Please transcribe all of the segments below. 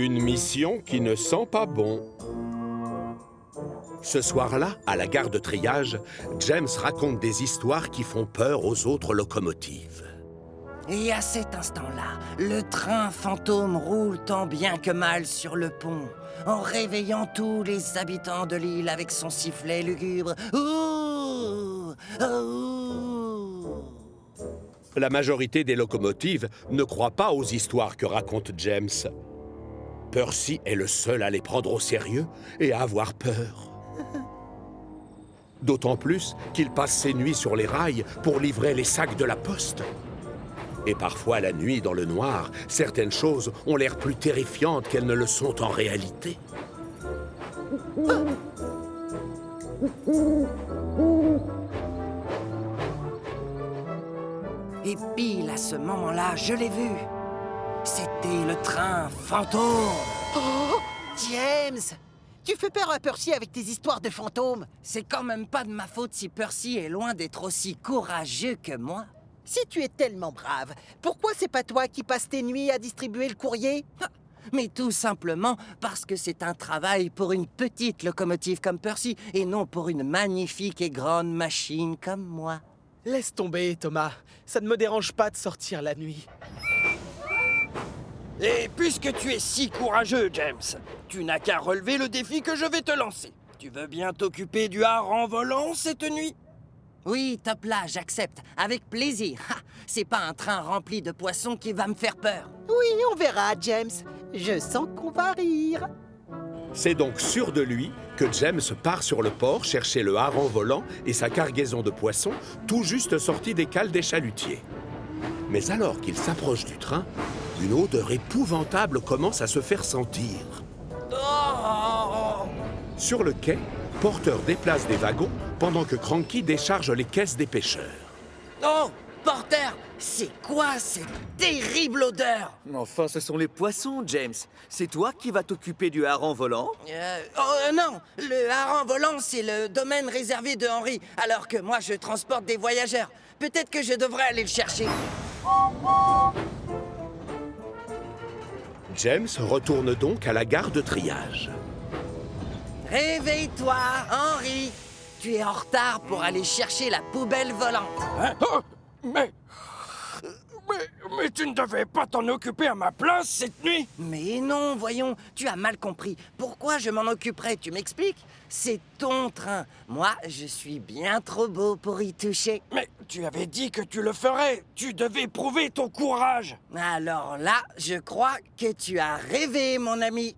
Une mission qui ne sent pas bon. Ce soir-là, à la gare de triage, James raconte des histoires qui font peur aux autres locomotives. Et à cet instant-là, le train fantôme roule tant bien que mal sur le pont, en réveillant tous les habitants de l'île avec son sifflet lugubre. Ouh! Ouh! La majorité des locomotives ne croient pas aux histoires que raconte James. Percy est le seul à les prendre au sérieux et à avoir peur. D'autant plus qu'il passe ses nuits sur les rails pour livrer les sacs de la poste. Et parfois, la nuit, dans le noir, certaines choses ont l'air plus terrifiantes qu'elles ne le sont en réalité. Et pile à ce moment-là, je l'ai vu. C'était le train fantôme. Oh, James! Tu fais peur à Percy avec tes histoires de fantômes. C'est quand même pas de ma faute si Percy est loin d'être aussi courageux que moi. Si tu es tellement brave, pourquoi c'est pas toi qui passes tes nuits à distribuer le courrier? Mais tout simplement parce que c'est un travail pour une petite locomotive comme Percy et non pour une magnifique et grande machine comme moi. Laisse tomber, Thomas. Ça ne me dérange pas de sortir la nuit. Et puisque tu es si courageux, James, tu n'as qu'à relever le défi que je vais te lancer. Tu veux bien t'occuper du hareng volant cette nuit? Oui, top là, j'accepte, avec plaisir. C'est pas un train rempli de poissons qui va me faire peur. Oui, on verra, James. Je sens qu'on va rire. C'est donc sûr de lui que James part sur le port chercher le hareng volant et sa cargaison de poissons, tout juste sortis des cales des chalutiers. Mais alors qu'il s'approche du train, une odeur épouvantable commence à se faire sentir. Oh! Sur le quai, Porter déplace des wagons pendant que Cranky décharge les caisses des pêcheurs. Oh, Porter, c'est quoi cette terrible odeur? Enfin, ce sont les poissons, James. C'est toi qui vas t'occuper du hareng volant? Non, le hareng volant, c'est le domaine réservé de Henry, alors que moi, je transporte des voyageurs. Peut-être que je devrais aller le chercher. James retourne donc à la gare de triage. Réveille-toi, Henry. Tu es en retard pour aller chercher la poubelle volante. Hein? Oh, mais tu ne devais pas t'en occuper à ma place cette nuit? Mais non, voyons, tu as mal compris. Pourquoi je m'en occuperais, tu m'expliques? C'est ton train. Moi, je suis bien trop beau pour y toucher. Mais tu avais dit que tu le ferais. Tu devais prouver ton courage. Alors là, je crois que tu as rêvé, mon ami.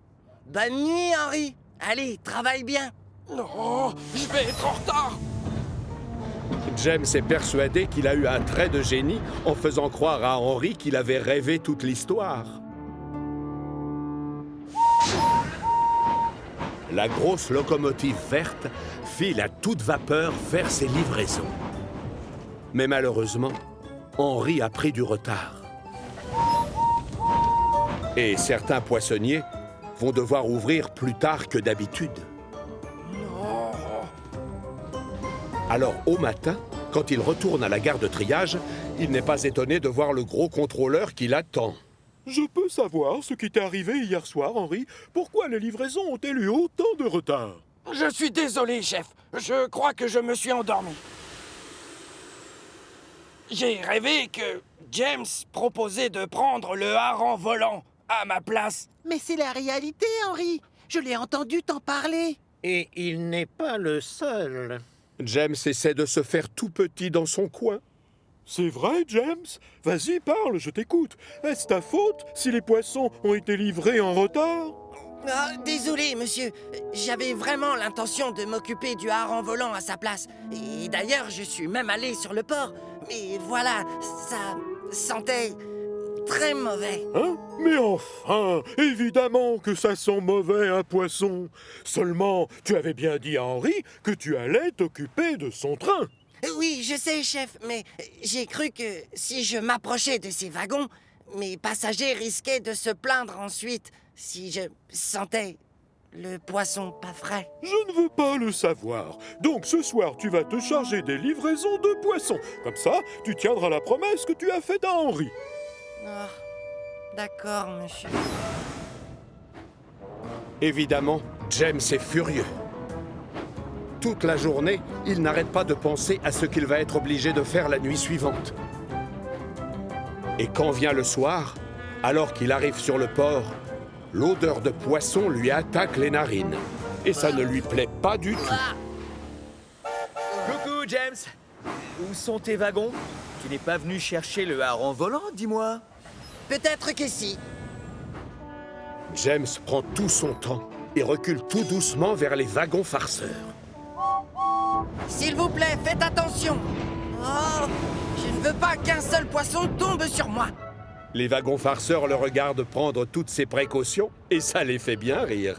Bonne nuit, Henry. Allez, travaille bien. Non, je vais être en retard. James est persuadé qu'il a eu un trait de génie en faisant croire à Henry qu'il avait rêvé toute l'histoire. La grosse locomotive verte file à toute vapeur vers ses livraisons. Mais malheureusement, Henry a pris du retard. Et certains poissonniers vont devoir ouvrir plus tard que d'habitude. Alors, au matin, quand il retourne à la gare de triage, il n'est pas étonné de voir le gros contrôleur qui l'attend. Je peux savoir ce qui t'est arrivé hier soir, Henry? Pourquoi les livraisons ont-elles eu autant de retard? Je suis désolé, chef. Je crois que je me suis endormi. J'ai rêvé que James proposait de prendre le hareng volant à ma place. Mais c'est la réalité, Henry. Je l'ai entendu t'en parler. Et il n'est pas le seul. James essaie de se faire tout petit dans son coin. C'est vrai, James? Vas-y, parle, je t'écoute. Est-ce ta faute si les poissons ont été livrés en retard? Ah, désolé, monsieur. J'avais vraiment l'intention de m'occuper du hareng volant à sa place. Et d'ailleurs, je suis même allé sur le port. Mais voilà, ça sentait très mauvais. Hein? Mais enfin, évidemment que ça sent mauvais un poisson. Seulement, tu avais bien dit à Henry que tu allais t'occuper de son train. Oui, je sais, chef, mais j'ai cru que si je m'approchais de ces wagons, mes passagers risquaient de se plaindre ensuite si je sentais le poisson pas frais. Je ne veux pas le savoir. Donc ce soir, tu vas te charger des livraisons de poissons. Comme ça, tu tiendras la promesse que tu as faite à Henry. Oh, d'accord, monsieur. Évidemment, James est furieux. Toute la journée, il n'arrête pas de penser à ce qu'il va être obligé de faire la nuit suivante. Et quand vient le soir, alors qu'il arrive sur le port, l'odeur de poisson lui attaque les narines. Et ça ne lui plaît pas du tout. Coucou, James. Où sont tes wagons? Tu n'es pas venu chercher le hareng volant, dis-moi? Peut-être que si. James prend tout son temps et recule tout doucement vers les wagons farceurs. S'il vous plaît, faites attention. Oh, je ne veux pas qu'un seul poisson tombe sur moi. Les wagons farceurs le regardent prendre toutes ces précautions et ça les fait bien rire.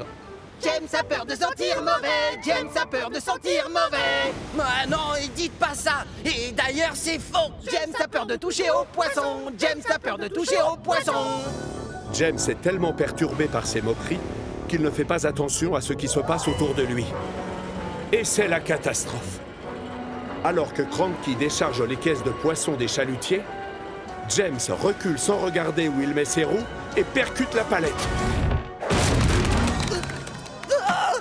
James a peur de sentir mauvais. James a peur de sentir mauvais. Ah non, dites pas ça. Et d'ailleurs, c'est faux. James a peur de toucher au poisson. James a peur de toucher au poisson. James est tellement perturbé par ces moqueries qu'il ne fait pas attention à ce qui se passe autour de lui. Et c'est la catastrophe. Alors que Cranky décharge les caisses de poissons des chalutiers, James recule sans regarder où il met ses roues et percute la palette. Oh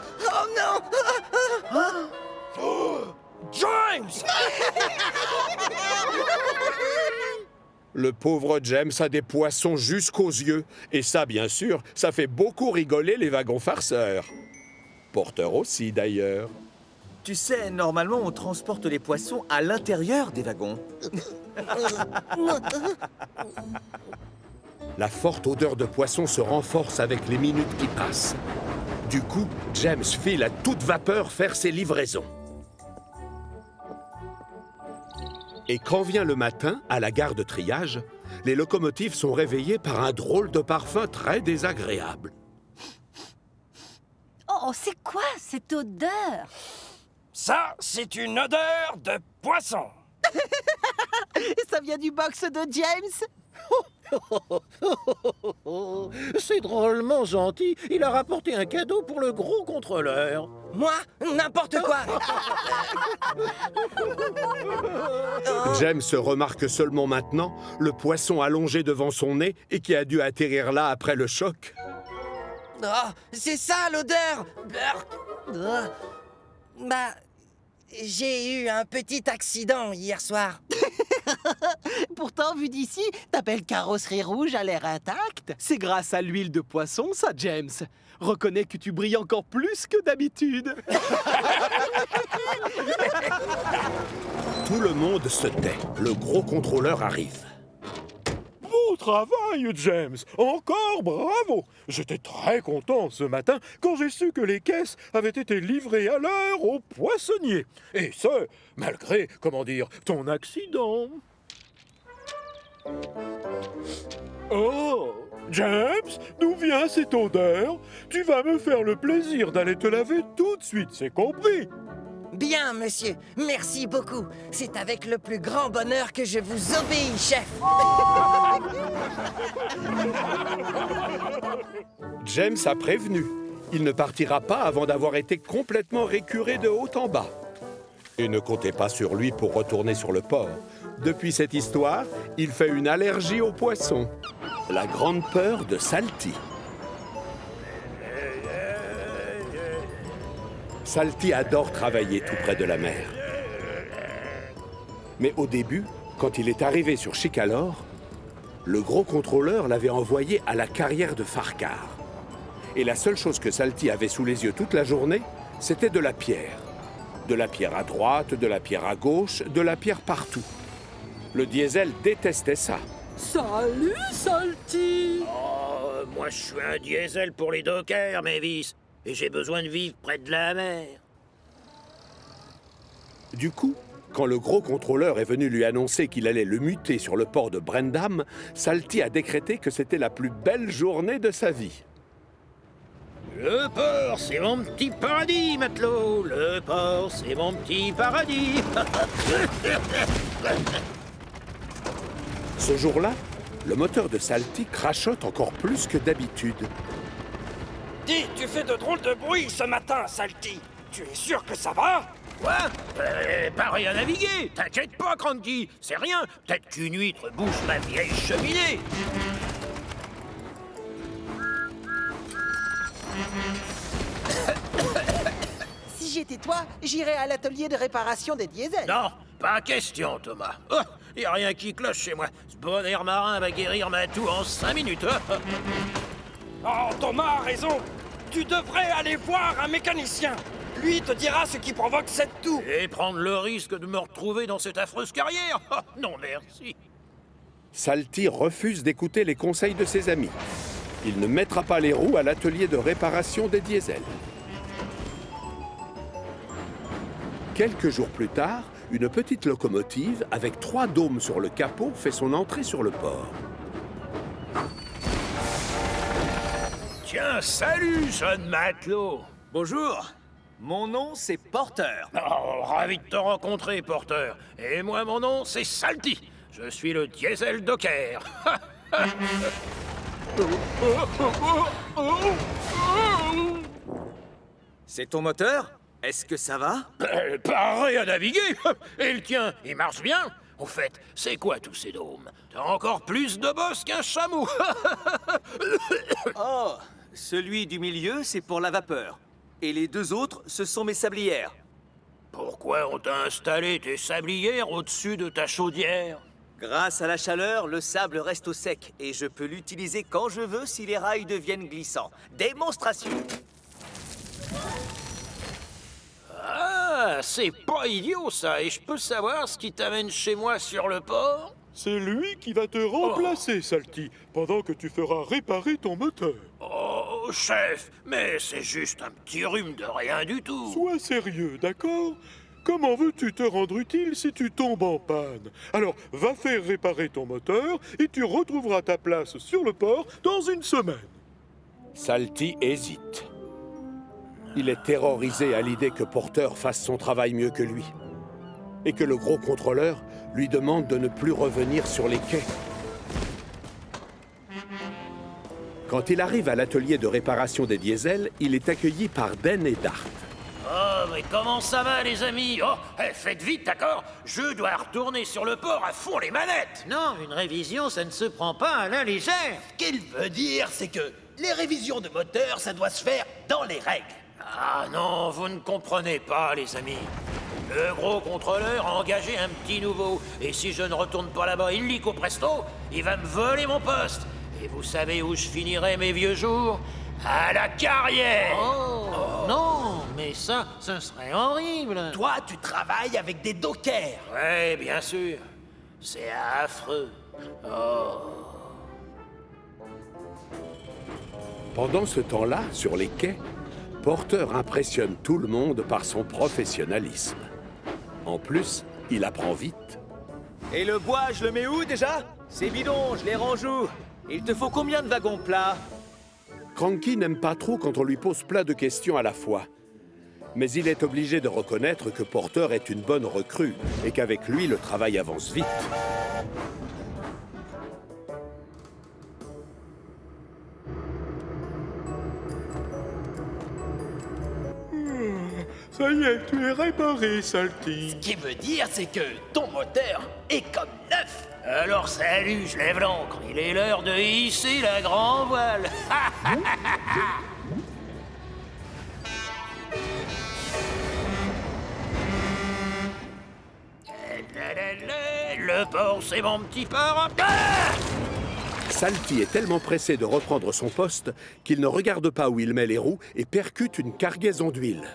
non! James! Le pauvre James a des poissons jusqu'aux yeux. Et ça, bien sûr, ça fait beaucoup rigoler les wagons farceurs. Porteurs aussi, d'ailleurs. Tu sais, normalement, on transporte les poissons à l'intérieur des wagons. La forte odeur de poisson se renforce avec les minutes qui passent. Du coup, James file à toute vapeur faire ses livraisons. Et quand vient le matin, à la gare de triage, les locomotives sont réveillées par un drôle de parfum très désagréable. Oh, c'est quoi cette odeur? Ça, c'est une odeur de poisson. Ça vient du box de James. C'est drôlement gentil. Il a rapporté un cadeau pour le gros contrôleur. Moi, n'importe quoi. James remarque seulement maintenant le poisson allongé devant son nez et qui a dû atterrir là après le choc. Oh, c'est ça l'odeur. Burk. Bah, j'ai eu un petit accident hier soir. Pourtant, vu d'ici, ta belle carrosserie rouge a l'air intacte. C'est grâce à l'huile de poisson, ça, James. Reconnais que tu brilles encore plus que d'habitude. Tout le monde se tait. Le gros contrôleur arrive. Beau travail, James. Encore bravo. J'étais très content ce matin quand j'ai su que les caisses avaient été livrées à l'heure aux poissonniers. Et ce, malgré, comment dire, ton accident. Oh, James, d'où vient cette odeur? Tu vas me faire le plaisir d'aller te laver tout de suite, c'est compris? Bien, monsieur. Merci beaucoup. C'est avec le plus grand bonheur que je vous obéis, chef. James a prévenu. Il ne partira pas avant d'avoir été complètement récuré de haut en bas. Et ne comptez pas sur lui pour retourner sur le port. Depuis cette histoire, il fait une allergie aux poissons. La grande peur de Salty. Salty adore travailler tout près de la mer. Mais au début, quand il est arrivé sur Chicalor, le gros contrôleur l'avait envoyé à la carrière de Farcar. Et la seule chose que Salty avait sous les yeux toute la journée, c'était de la pierre. De la pierre à droite, de la pierre à gauche, de la pierre partout. Le diesel détestait ça. Salut, Salty! Oh, moi je suis un diesel pour les dockers, Mavis. Et j'ai besoin de vivre près de la mer. Du coup, quand le gros contrôleur est venu lui annoncer qu'il allait le muter sur le port de Brendam, Salty a décrété que c'était la plus belle journée de sa vie. Le port, c'est mon petit paradis, matelot. Le port, c'est mon petit paradis. Ce jour-là, le moteur de Salty crachote encore plus que d'habitude. Dis, tu fais de drôles de bruit ce matin, Salty. Tu es sûr que ça va? Quoi? Pas rien à naviguer. T'inquiète pas, Cranky. C'est rien. Peut-être qu'une huître bouge ma vieille cheminée. j'étais toi, j'irais à l'atelier de réparation des diesels. Non, pas question, Thomas. Y a rien qui cloche chez moi. Ce bon air marin va guérir ma toux en 5 minutes. Oh, Thomas a raison. Tu devrais aller voir un mécanicien. Lui te dira ce qui provoque cette toux. Et prendre le risque de me retrouver dans cette affreuse carrière. Non, merci. Salty refuse d'écouter les conseils de ses amis. Il ne mettra pas les roues à l'atelier de réparation des diesels. Quelques jours plus tard, une petite locomotive avec 3 dômes sur le capot fait son entrée sur le port. Tiens, salut, jeune matelot. Bonjour, mon nom c'est Porter. Oh, ravi de te rencontrer, Porter. Et moi, mon nom, c'est Salty. Je suis le diesel docker. C'est ton moteur? Est-ce que ça va? Pareil à naviguer. Et le tien, il marche bien? Au fait, c'est quoi tous ces dômes? T'as encore plus de boss qu'un chameau. Oh, celui du milieu, c'est pour la vapeur. Et les 2 autres, ce sont mes sablières. Pourquoi on t'a installé tes sablières au-dessus de ta chaudière? Grâce à la chaleur, le sable reste au sec et je peux l'utiliser quand je veux si les rails deviennent glissants. Démonstration! Ah, c'est pas idiot ça, et je peux savoir ce qui t'amène chez moi sur le port? C'est lui qui va te remplacer, Salty, pendant que tu feras réparer ton moteur. Oh, chef, mais c'est juste un petit rhume de rien du tout. Sois sérieux, d'accord? Comment veux-tu te rendre utile si tu tombes en panne? Alors, va faire réparer ton moteur et tu retrouveras ta place sur le port dans 1 semaine. Salty hésite. Il est terrorisé à l'idée que Porter fasse son travail mieux que lui. Et que le gros contrôleur lui demande de ne plus revenir sur les quais. Quand il arrive à l'atelier de réparation des diesels, il est accueilli par Ben et Dart. Oh, mais comment ça va, les amis? Oh, faites vite, d'accord? Je dois retourner sur le port à fond les manettes. Non, une révision, ça ne se prend pas à la légère. Ce qu'il veut dire, c'est que les révisions de moteur, ça doit se faire dans les règles. Ah non, vous ne comprenez pas, les amis. Le gros contrôleur a engagé un petit nouveau. Et si je ne retourne pas là-bas illico presto, il va me voler mon poste. Et vous savez où je finirai mes vieux jours? À la carrière. Oh, non, mais ça, ce serait horrible. Toi, tu travailles avec des dockers. Ouais, bien sûr. C'est affreux. Oh. Pendant ce temps-là, sur les quais, Porter impressionne tout le monde par son professionnalisme. En plus, il apprend vite. Et le bois, je le mets où déjà? C'est bidon, je les range où? Il te faut combien de wagons plats? Cranky n'aime pas trop quand on lui pose plein de questions à la fois. Mais il est obligé de reconnaître que Porter est une bonne recrue et qu'avec lui, le travail avance vite. Ça y est, tu es réparé, Salty. Ce qui veut dire, c'est que ton moteur est comme neuf. Alors salut, je lève l'ancre. Il est l'heure de hisser la grand voile. Le port, c'est mon petit port. Salty est tellement pressé de reprendre son poste qu'il ne regarde pas où il met les roues et percute une cargaison d'huile.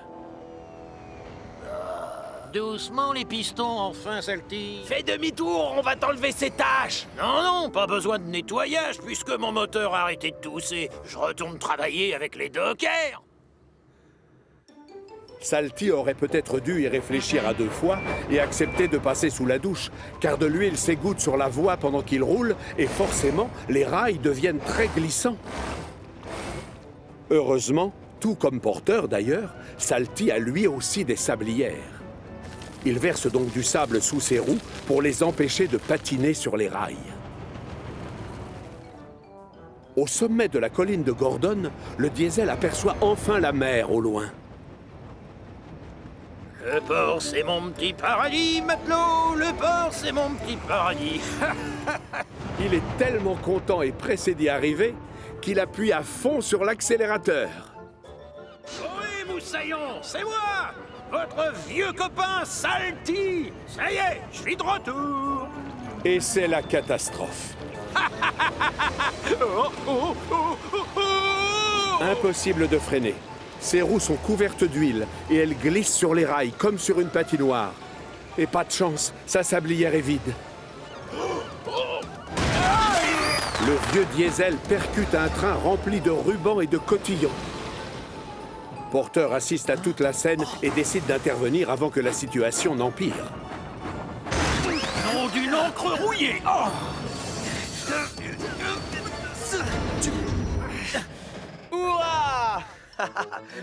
Doucement les pistons, enfin, Salty. Fais demi-tour, on va t'enlever ces tâches. Non, non, pas besoin de nettoyage puisque mon moteur a arrêté de tousser. Je retourne travailler avec les dockers. Salty aurait peut-être dû y réfléchir à 2 fois et accepter de passer sous la douche, car de l'huile s'égoutte sur la voie pendant qu'il roule et forcément, les rails deviennent très glissants. Heureusement, tout comme Porter d'ailleurs, Salty a lui aussi des sablières. Il verse donc du sable sous ses roues pour les empêcher de patiner sur les rails. Au sommet de la colline de Gordon, le diesel aperçoit enfin la mer au loin. Le port, c'est mon petit paradis, matelot. Le port, c'est mon petit paradis. Il est tellement content et pressé d'y arriver qu'il appuie à fond sur l'accélérateur. Oui, moussaillon, c'est moi. votre vieux copain Salty. Ça y est, je suis de retour. Et c'est la catastrophe. Impossible de freiner. Ses roues sont couvertes d'huile et elles glissent sur les rails comme sur une patinoire. Et pas de chance, sa sablière est vide. Le vieux diesel percute un train rempli de rubans et de cotillons. Porter assiste à toute la scène et décide d'intervenir avant que la situation n'empire. Nom d'une encre rouillée. Ouah!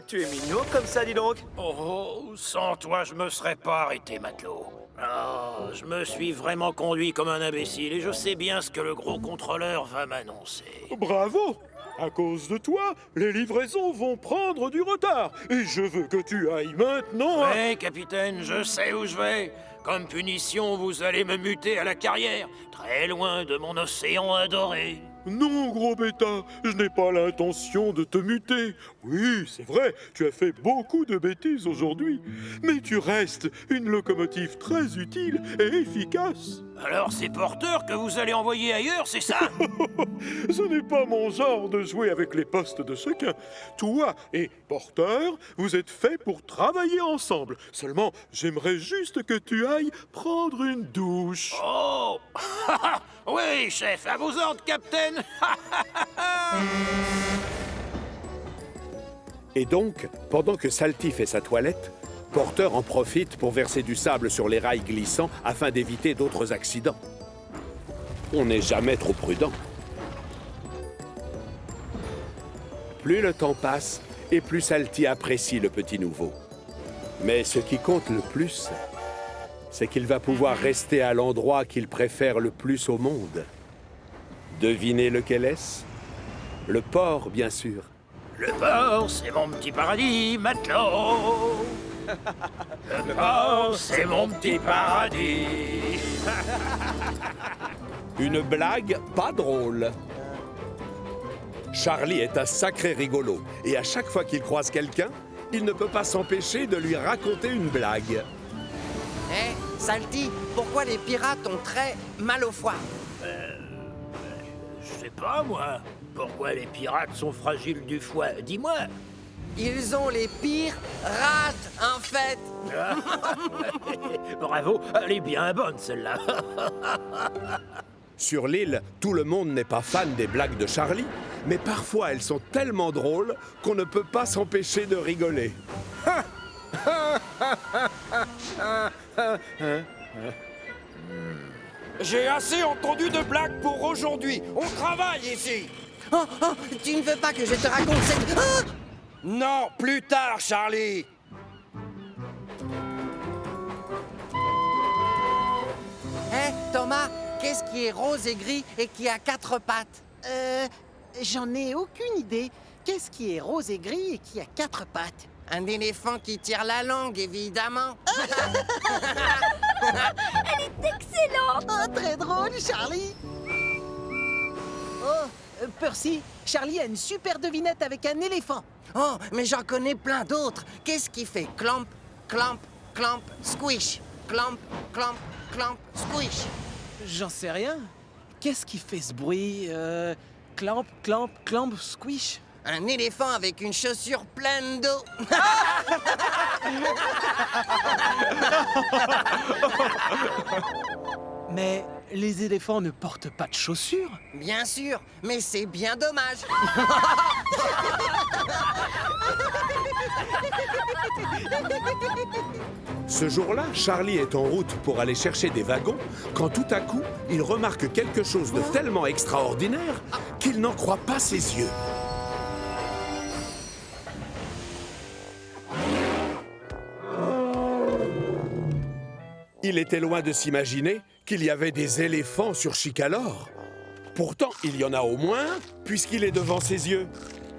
Tu es mignon comme ça, dis donc. Oh, sans toi, je me serais pas arrêté, matelot. Oh, je me suis vraiment conduit comme un imbécile et je sais bien ce que le gros contrôleur va m'annoncer. Bravo! À cause de toi, les livraisons vont prendre du retard. Et je veux que tu ailles maintenant. Oui, capitaine, je sais où je vais. Comme punition, vous allez me muter à la carrière, très loin de mon océan adoré. Non, gros bêta, je n'ai pas l'intention de te muter. Oui, c'est vrai, tu as fait beaucoup de bêtises aujourd'hui. Mais tu restes une locomotive très utile et efficace. Alors c'est Porter que vous allez envoyer ailleurs, c'est ça? Ce n'est pas mon genre de jouer avec les postes de chacun. Toi et Porter, vous êtes faits pour travailler ensemble. Seulement, j'aimerais juste que tu ailles prendre une douche. Oh! Oui, chef, à vos ordres, capitaine. Et donc, pendant que Salty fait sa toilette, Porter en profite pour verser du sable sur les rails glissants afin d'éviter d'autres accidents. On n'est jamais trop prudent. Plus le temps passe, et plus Salty apprécie le petit nouveau. Mais ce qui compte le plus, c'est qu'il va pouvoir rester à l'endroit qu'il préfère le plus au monde. Devinez lequel est-ce? Le port, bien sûr. Le port, c'est mon petit paradis, matelot. Le port, c'est mon petit paradis. Une blague pas drôle. Charlie est un sacré rigolo, et à chaque fois qu'il croise quelqu'un, il ne peut pas s'empêcher de lui raconter une blague. Hé, Salty, pourquoi les pirates ont très mal au foie? Je sais pas, moi. Pourquoi les pirates sont fragiles du foie? Dis-moi. Ils ont les pires rates, en fait. Bravo, elle est bien bonne, celle-là. Sur l'île, tout le monde n'est pas fan des blagues de Charlie, mais parfois elles sont tellement drôles qu'on ne peut pas s'empêcher de rigoler. J'ai assez entendu de blagues pour aujourd'hui. On travaille ici. Oh, tu ne veux pas que je te raconte cette... Ah! Non, plus tard, Charlie. Hé, Thomas, qu'est-ce qui est rose et gris et qui a 4 pattes? J'en ai aucune idée. Qu'est-ce qui est rose et gris et qui a 4 pattes? Un éléphant qui tire la langue, évidemment. Elle est excellente! Oh, très drôle, Charlie. Oh, Percy, Charlie a une super devinette avec un éléphant. Oh, mais j'en connais plein d'autres. Qu'est-ce qui fait clamp, clamp, clamp, squish? Clamp, clamp, clamp, squish. J'en sais rien. Qu'est-ce qui fait ce bruit? Clamp, clamp, clamp, squish? Un éléphant avec une chaussure pleine d'eau. Mais les éléphants ne portent pas de chaussures? Bien sûr, mais c'est bien dommage. Ce jour-là, Charlie est en route pour aller chercher des wagons, quand tout à coup, il remarque quelque chose de tellement extraordinaire qu'il n'en croit pas ses yeux. Il était loin de s'imaginer qu'il y avait des éléphants sur Chicalor. Pourtant, il y en a au moins, puisqu'il est devant ses yeux.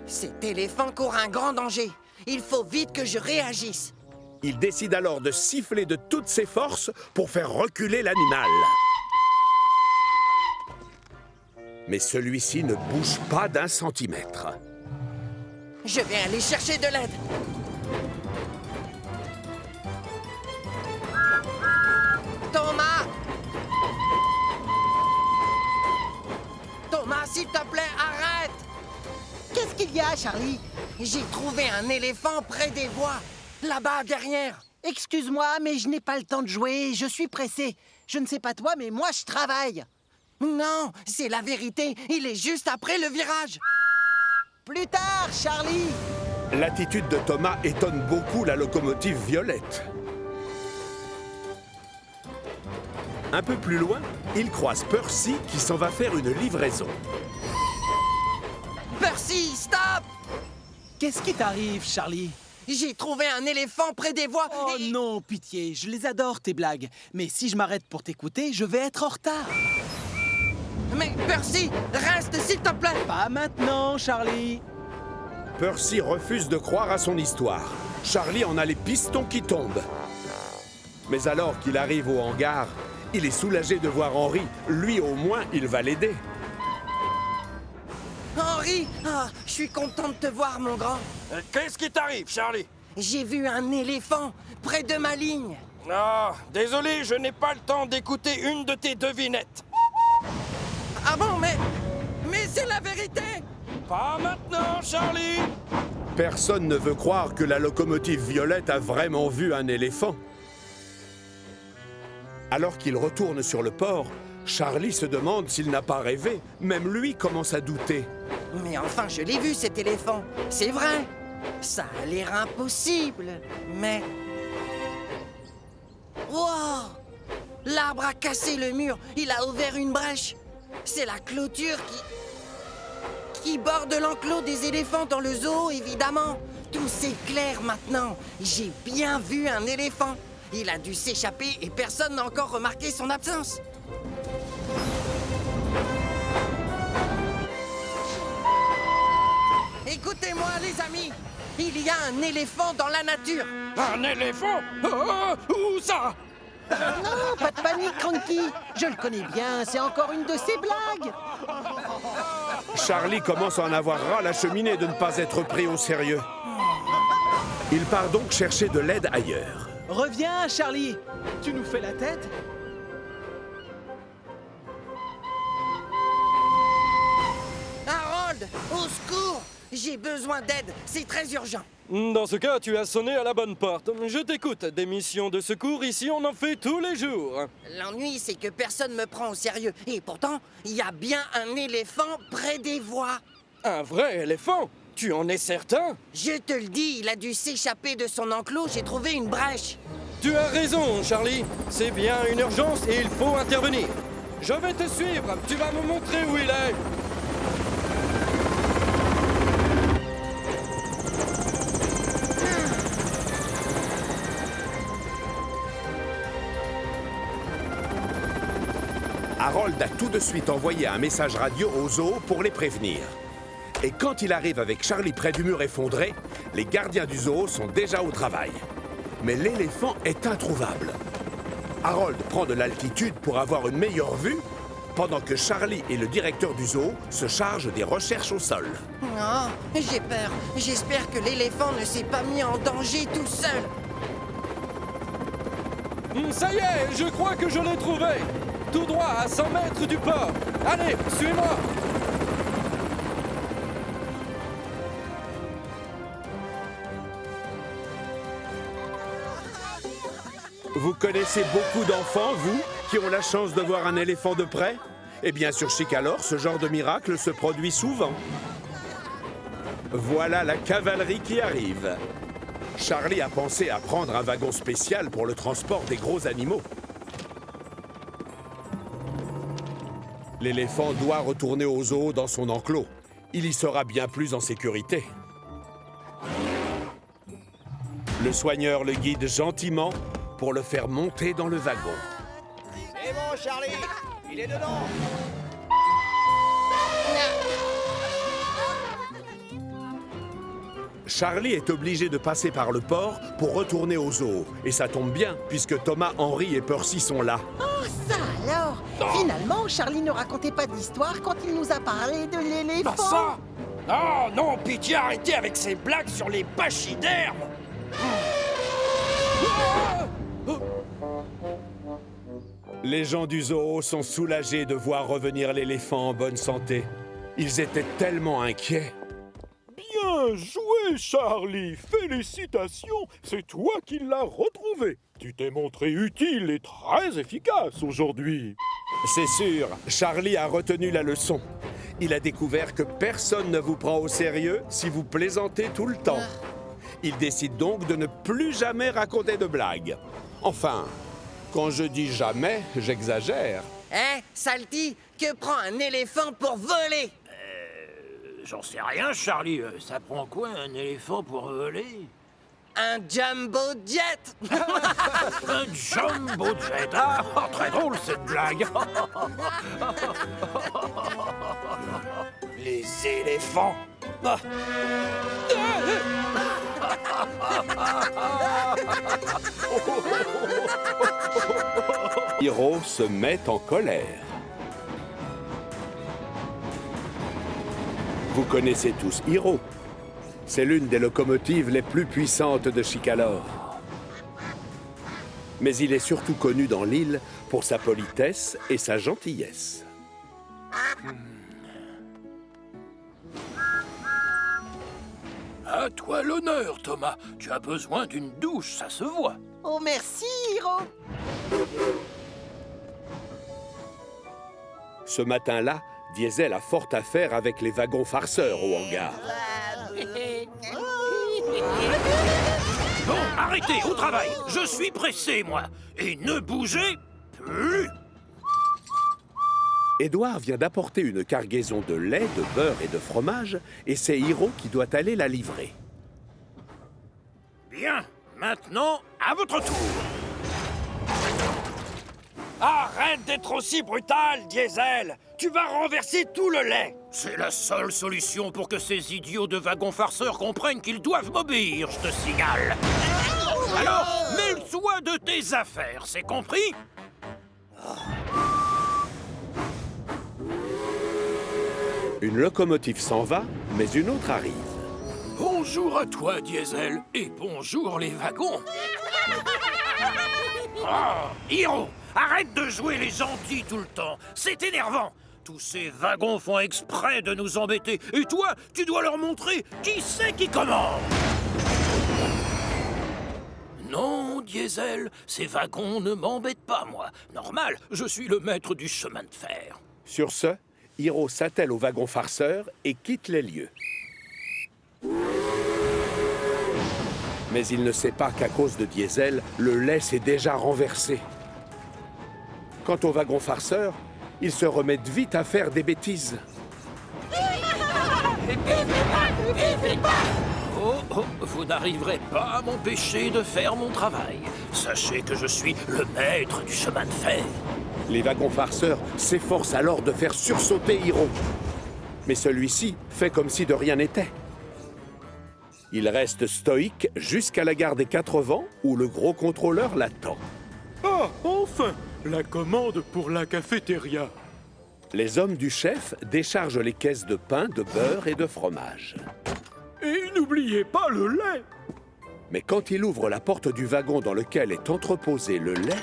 Cet éléphant court un grand danger. Il faut vite que je réagisse. Il décide alors de siffler de toutes ses forces pour faire reculer l'animal. Mais celui-ci ne bouge pas d'un centimètre. Je vais aller chercher de l'aide. s'il te plaît, arrête! Qu'est-ce qu'il y a, Charlie? J'ai trouvé un éléphant près des voies, là-bas, derrière. Excuse-moi, mais je n'ai pas le temps de jouer, je suis pressé. Je ne sais pas toi, mais moi, je travaille. Non, c'est la vérité, il est juste après le virage. Plus tard, Charlie! L'attitude de Thomas étonne beaucoup la locomotive violette. Un peu plus loin, il croise Percy qui s'en va faire une livraison. Percy, stop! Qu'est-ce qui t'arrive, Charlie? J'ai trouvé un éléphant près des voies. Oh non, pitié, je les adore, tes blagues. Mais si je m'arrête pour t'écouter, je vais être en retard. Mais Percy, reste s'il te plaît! Pas maintenant, Charlie. Percy refuse de croire à son histoire. Charlie en a les pistons qui tombent. Mais alors qu'il arrive au hangar, il est soulagé de voir Henry. Lui, au moins, il va l'aider. Henry! Ah, je suis content de te voir, mon grand. Qu'est-ce qui t'arrive, Charlie? J'ai vu un éléphant près de ma ligne. Ah, désolé, je n'ai pas le temps d'écouter une de tes devinettes. Ah bon, mais c'est la vérité! Pas maintenant, Charlie! Personne ne veut croire que la locomotive violette a vraiment vu un éléphant. Alors qu'il retourne sur le port, Charlie se demande s'il n'a pas rêvé. Même lui commence à douter. Mais enfin, je l'ai vu, cet éléphant. C'est vrai. Ça a l'air impossible, mais... Wow! L'arbre a cassé le mur. Il a ouvert une brèche. C'est la clôture qui borde l'enclos des éléphants dans le zoo, évidemment. Tout s'éclaire maintenant. J'ai bien vu un éléphant. Il a dû s'échapper et personne n'a encore remarqué son absence. Écoutez-moi, les amis. Il y a un éléphant dans la nature. Un éléphant? Où ça? Non, pas de panique, Cranky. Je le connais bien, c'est encore une de ses blagues. Charlie commence à en avoir ras la cheminée de ne pas être pris au sérieux. Il part donc chercher de l'aide ailleurs. Reviens, Charlie. Tu nous fais la tête? Harold, au secours! J'ai besoin d'aide, c'est très urgent. Dans ce cas, tu as sonné à la bonne porte. Je t'écoute. Des missions de secours ici, on en fait tous les jours. L'ennui, c'est que personne me prend au sérieux. Et pourtant, il y a bien un éléphant près des voies. Un vrai éléphant? Tu en es certain? Je te le dis, il a dû s'échapper de son enclos, j'ai trouvé une brèche. Tu as raison, Charlie. C'est bien une urgence et il faut intervenir. Je vais te suivre. Tu vas me montrer où il est. Harold a tout de suite envoyé un message radio au zoo pour les prévenir. Et quand il arrive avec Charlie près du mur effondré, les gardiens du zoo sont déjà au travail. Mais l'éléphant est introuvable. Harold prend de l'altitude pour avoir une meilleure vue, pendant que Charlie et le directeur du zoo se chargent des recherches au sol. Oh, j'ai peur. J'espère que l'éléphant ne s'est pas mis en danger tout seul. Ça y est, je crois que je l'ai trouvé. Tout droit à 100 mètres du port. Allez, suis-moi. Vous connaissez beaucoup d'enfants, vous, qui ont la chance de voir un éléphant de près? Eh bien, sur Chicalor, ce genre de miracle se produit souvent. Voilà la cavalerie qui arrive. Charlie a pensé à prendre un wagon spécial pour le transport des gros animaux. L'éléphant doit retourner au zoo dans son enclos. Il y sera bien plus en sécurité. Le soigneur le guide gentiment pour le faire monter dans le wagon. C'est bon, Charlie. Il est dedans. Charlie est obligé de passer par le port pour retourner au zoo. Et ça tombe bien, puisque Thomas, Henry et Percy sont là. Oh, ça alors! Finalement, Charlie ne racontait pas d'histoire quand il nous a parlé de l'éléphant. Pas ça! Oh non, pitié, arrêtez avec ces blagues sur les pachydermes! Les gens du zoo sont soulagés de voir revenir l'éléphant en bonne santé. Ils étaient tellement inquiets. Bien joué, Charlie. Félicitations, c'est toi qui l'as retrouvé. Tu t'es montré utile et très efficace aujourd'hui. C'est sûr, Charlie a retenu la leçon. Il a découvert que personne ne vous prend au sérieux si vous plaisantez tout le temps. Il décide donc de ne plus jamais raconter de blagues. Enfin, quand je dis jamais, j'exagère. Hein, Salty, que prend un éléphant pour voler? J'en sais rien, Charlie. Ça prend quoi, un éléphant pour voler? Un jumbo jet. Un jumbo jet. Ah, très drôle, cette blague. Les éléphants. Ah. Hiro se met en colère. Vous connaissez tous Hiro. C'est l'une des locomotives les plus puissantes de Chicalor. Mais il est surtout connu dans l'île pour sa politesse et sa gentillesse. À toi l'honneur, Thomas. Tu as besoin d'une douche, ça se voit. Oh, merci, Hiro. Ce matin-là, Diesel a fort affaire avec les wagons farceurs au hangar. Bon, arrêtez, au travail. Je suis pressé, moi. Et ne bougez plus. Édouard vient d'apporter une cargaison de lait, de beurre et de fromage, et c'est Hiro qui doit aller la livrer. Bien, maintenant, à votre tour. Arrête d'être aussi brutal, Diesel. Tu vas renverser tout le lait. C'est la seule solution pour que ces idiots de wagons farceurs comprennent qu'ils doivent m'obéir, je te signale. Alors, mêle-toi de tes affaires, c'est compris? Une locomotive s'en va, mais une autre arrive. Bonjour à toi, Diesel, et bonjour les wagons. Oh, Hiro, arrête de jouer les gentils tout le temps, c'est énervant. Tous ces wagons font exprès de nous embêter, et toi, tu dois leur montrer qui c'est qui commande. Non, Diesel, ces wagons ne m'embêtent pas, moi. Normal, je suis le maître du chemin de fer. Sur ce, Hiro s'attelle au wagon farceur et quitte les lieux. Mais il ne sait pas qu'à cause de Diesel, le lait s'est déjà renversé. Quant au wagon farceur, ils se remettent vite à faire des bêtises. Oh, vous n'arriverez pas à m'empêcher de faire mon travail. Sachez que je suis le maître du chemin de fer. Les wagons farceurs s'efforcent alors de faire sursauter Hiro. Mais celui-ci fait comme si de rien n'était. Il reste stoïque jusqu'à la gare des Quatre Vents où le gros contrôleur l'attend. Ah, enfin, la commande pour la cafétéria. Les hommes du chef déchargent les caisses de pain, de beurre et de fromage. Et n'oubliez pas le lait. Mais quand il ouvre la porte du wagon dans lequel est entreposé le lait,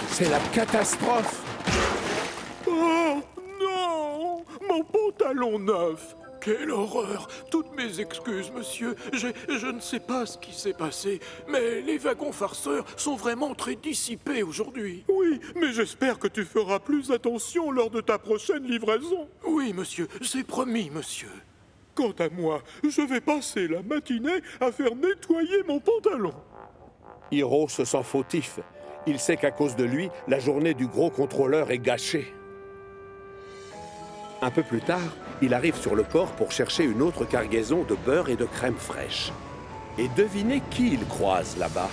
c'est la catastrophe. Oh non, mon pantalon neuf. Quelle horreur! Toutes mes excuses, monsieur. Je ne sais pas ce qui s'est passé, mais les wagons farceurs sont vraiment très dissipés aujourd'hui. Oui, mais j'espère que tu feras plus attention lors de ta prochaine livraison. Oui, monsieur, c'est promis, monsieur. Quant à moi, je vais passer la matinée à faire nettoyer mon pantalon. Hiro se sent fautif. Il sait qu'à cause de lui, la journée du gros contrôleur est gâchée. Un peu plus tard, il arrive sur le port pour chercher une autre cargaison de beurre et de crème fraîche. Et devinez qui il croise là-bas.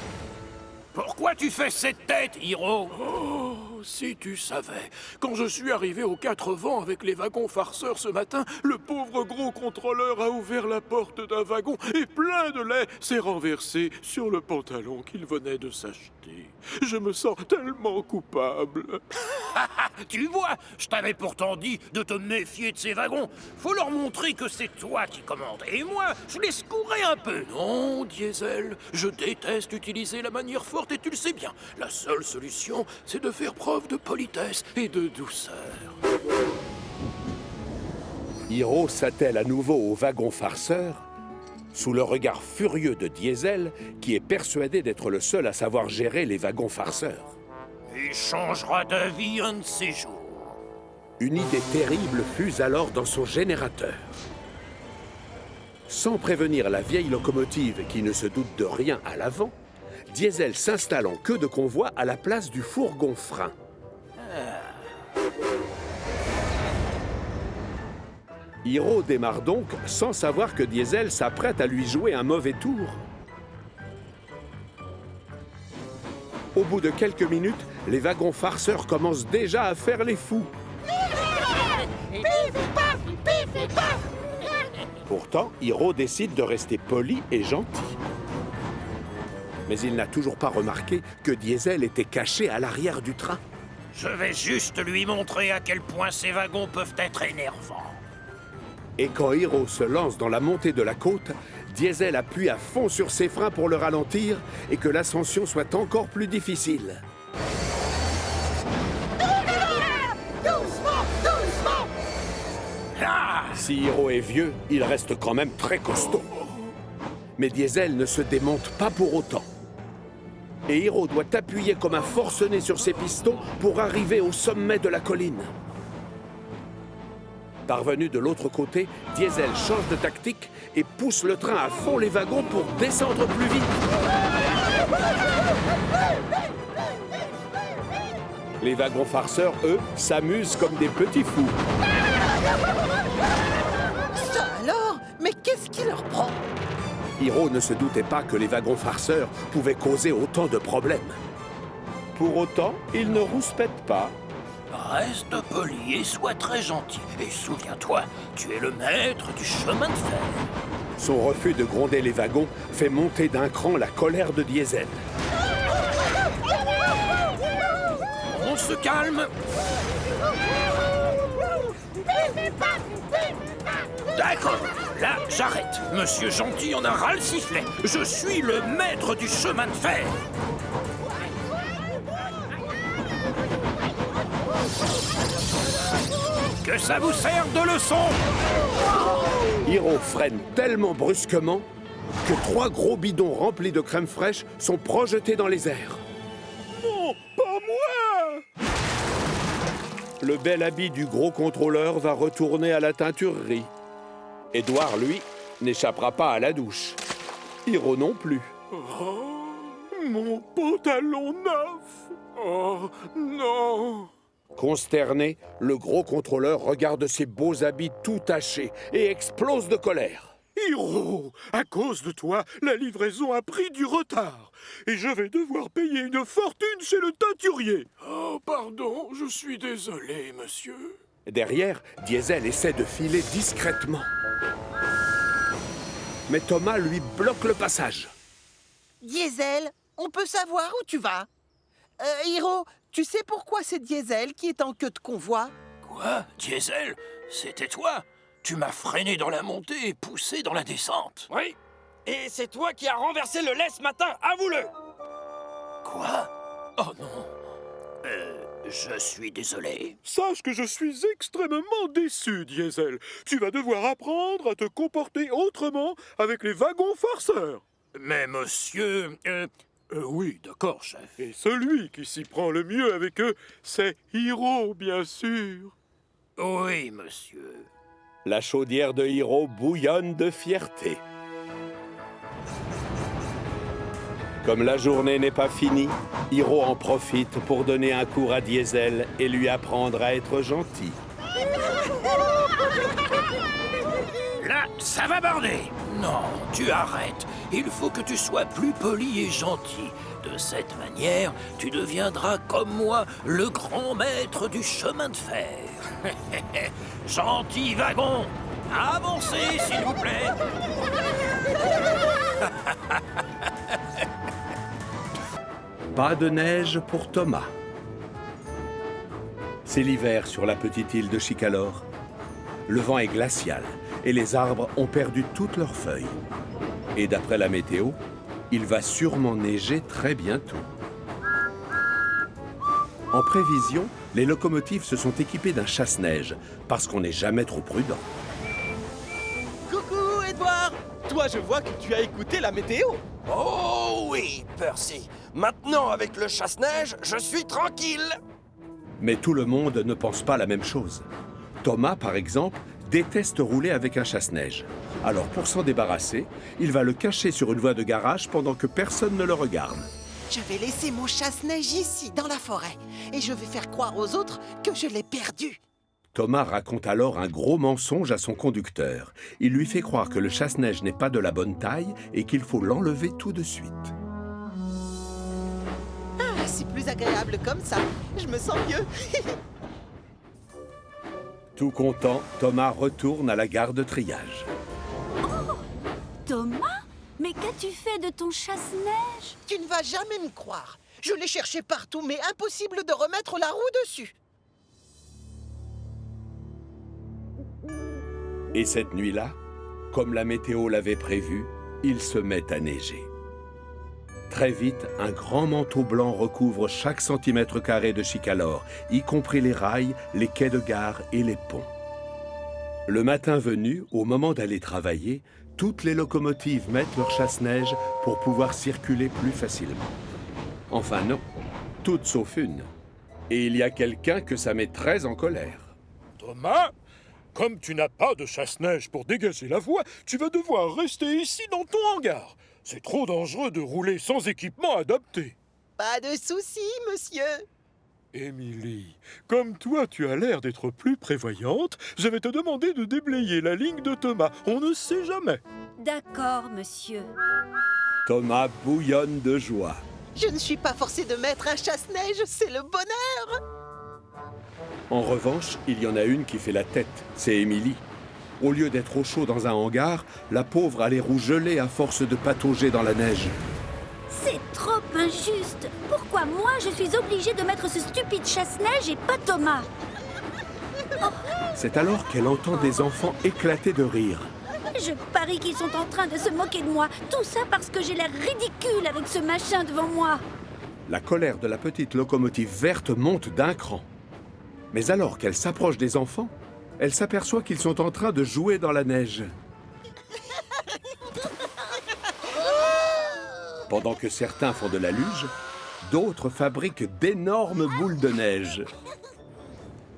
Pourquoi tu fais cette tête, Hiro? Oh, si tu savais. Quand je suis arrivé aux Quatre Vents avec les wagons farceurs ce matin, le pauvre gros contrôleur a ouvert la porte d'un wagon et plein de lait s'est renversé sur le pantalon qu'il venait de s'acheter. Je me sens tellement coupable. Tu vois, je t'avais pourtant dit de te méfier de ces wagons. Faut leur montrer que c'est toi qui commandes. Et moi, je les secouerai un peu. Non, Diesel, je déteste utiliser la manière forte et tu le sais bien. La seule solution, c'est de faire preuve de politesse et de douceur. Hiro s'attelle à nouveau au wagon farceur, sous le regard furieux de Diesel, qui est persuadé d'être le seul à savoir gérer les wagons farceurs. Il changera d'avis un de ces jours. Une idée terrible fuse alors dans son générateur. Sans prévenir la vieille locomotive qui ne se doute de rien à l'avant, Diesel s'installe en queue de convoi à la place du fourgon frein. Hiro démarre donc sans savoir que Diesel s'apprête à lui jouer un mauvais tour. Au bout de quelques minutes, les wagons farceurs commencent déjà à faire les fous. Pourtant, Hiro décide de rester poli et gentil. Mais il n'a toujours pas remarqué que Diesel était caché à l'arrière du train. Je vais juste lui montrer à quel point ces wagons peuvent être énervants. Et quand Hiro se lance dans la montée de la côte, Diesel appuie à fond sur ses freins pour le ralentir et que l'ascension soit encore plus difficile. Si Hiro est vieux, il reste quand même très costaud. Mais Diesel ne se démonte pas pour autant. Et Hiro doit appuyer comme un forcené sur ses pistons pour arriver au sommet de la colline. Parvenu de l'autre côté, Diesel change de tactique et pousse le train à fond les wagons pour descendre plus vite. Les wagons farceurs, eux, s'amusent comme des petits fous. Ça alors? Mais qu'est-ce qui leur prend? Hiro ne se doutait pas que les wagons farceurs pouvaient causer autant de problèmes. Pour autant, il ne rouspète pas. Reste poli et sois très gentil. Et souviens-toi, tu es le maître du chemin de fer. Son refus de gronder les wagons fait monter d'un cran la colère de Diesel. On se calme. D'accord, là, j'arrête. Monsieur Gentil en a ras le sifflet. Je suis le maître du chemin de fer. Que ça vous serve de leçon! Hiro freine tellement brusquement que 3 gros bidons remplis de crème fraîche sont projetés dans les airs. Non, pas moi! Le bel habit du gros contrôleur va retourner à la teinturerie. Édouard, lui, n'échappera pas à la douche. Hiro non plus. Oh, mon pantalon neuf! Oh, non! Consterné, le gros contrôleur regarde ses beaux habits tout tachés et explose de colère. Hiro, à cause de toi, la livraison a pris du retard. Et je vais devoir payer une fortune chez le teinturier. Oh, pardon, je suis désolé, monsieur. Derrière, Diesel essaie de filer discrètement. Mais Thomas lui bloque le passage. Diesel, on peut savoir où tu vas? Hiro, tu sais pourquoi c'est Diesel qui est en queue de convoi? Quoi? Diesel? C'était toi? Tu m'as freiné dans la montée et poussé dans la descente. Oui. Et c'est toi qui as renversé le lait ce matin, avoue-le! Quoi? Oh non. Je suis désolé. Sache que je suis extrêmement déçu, Diesel. Tu vas devoir apprendre à te comporter autrement avec les wagons farceurs. Mais monsieur... oui, d'accord, chef. Et celui qui s'y prend le mieux avec eux, c'est Hiro, bien sûr. Oui, monsieur. La chaudière de Hiro bouillonne de fierté. Comme la journée n'est pas finie, Hiro en profite pour donner un cours à Diesel et lui apprendre à être gentil. Là, ça va border. Non, tu arrêtes. Il faut que tu sois plus poli et gentil. De cette manière, tu deviendras comme moi le grand maître du chemin de fer. Gentil wagon, avancez s'il vous plaît. Pas de neige pour Thomas. C'est l'hiver sur la petite île de Chicalor. Le vent est glacial et les arbres ont perdu toutes leurs feuilles. Et d'après la météo, il va sûrement neiger très bientôt. En prévision, les locomotives se sont équipées d'un chasse-neige parce qu'on n'est jamais trop prudent. voir! Toi, je vois que tu as écouté la météo. Oh oui, Percy. Maintenant, avec le chasse-neige, je suis tranquille. Mais tout le monde ne pense pas la même chose. Thomas, par exemple, déteste rouler avec un chasse-neige. Alors pour s'en débarrasser, il va le cacher sur une voie de garage pendant que personne ne le regarde. Je vais laisser mon chasse-neige ici, dans la forêt. Et je vais faire croire aux autres que je l'ai perdu. Thomas raconte alors un gros mensonge à son conducteur. Il lui fait croire que le chasse-neige n'est pas de la bonne taille et qu'il faut l'enlever tout de suite. Ah, c'est plus agréable comme ça. Je me sens mieux. Tout content, Thomas retourne à la gare de triage. Oh, Thomas? Mais qu'as-tu fait de ton chasse-neige? Tu ne vas jamais me croire. Je l'ai cherché partout, mais impossible de remettre la roue dessus. Et cette nuit-là, comme la météo l'avait prévu, il se met à neiger. Très vite, un grand manteau blanc recouvre chaque centimètre carré de Chicalor, y compris les rails, les quais de gare et les ponts. Le matin venu, au moment d'aller travailler, toutes les locomotives mettent leur chasse-neige pour pouvoir circuler plus facilement. Enfin non, toutes sauf une. Et il y a quelqu'un que ça met très en colère. Thomas, comme tu n'as pas de chasse-neige pour dégager la voie, tu vas devoir rester ici dans ton hangar. C'est trop dangereux de rouler sans équipement adapté. Pas de souci, monsieur. Émilie, comme toi tu as l'air d'être plus prévoyante, je vais te demander de déblayer la ligne de Thomas. On ne sait jamais. D'accord, monsieur. Thomas bouillonne de joie. Je ne suis pas forcé de mettre un chasse-neige, c'est le bonheur. En revanche, il y en a une qui fait la tête, c'est Émilie. Au lieu d'être au chaud dans un hangar, la pauvre a les roues gelées à force de patauger dans la neige. C'est trop injuste. Pourquoi moi, je suis obligée de mettre ce stupide chasse-neige et pas Thomas? C'est alors qu'elle entend des enfants éclater de rire. Je parie qu'ils sont en train de se moquer de moi. Tout ça parce que j'ai l'air ridicule avec ce machin devant moi. La colère de la petite locomotive verte monte d'un cran. Mais alors qu'elle s'approche des enfants, elle s'aperçoit qu'ils sont en train de jouer dans la neige. Pendant que certains font de la luge, d'autres fabriquent d'énormes boules de neige.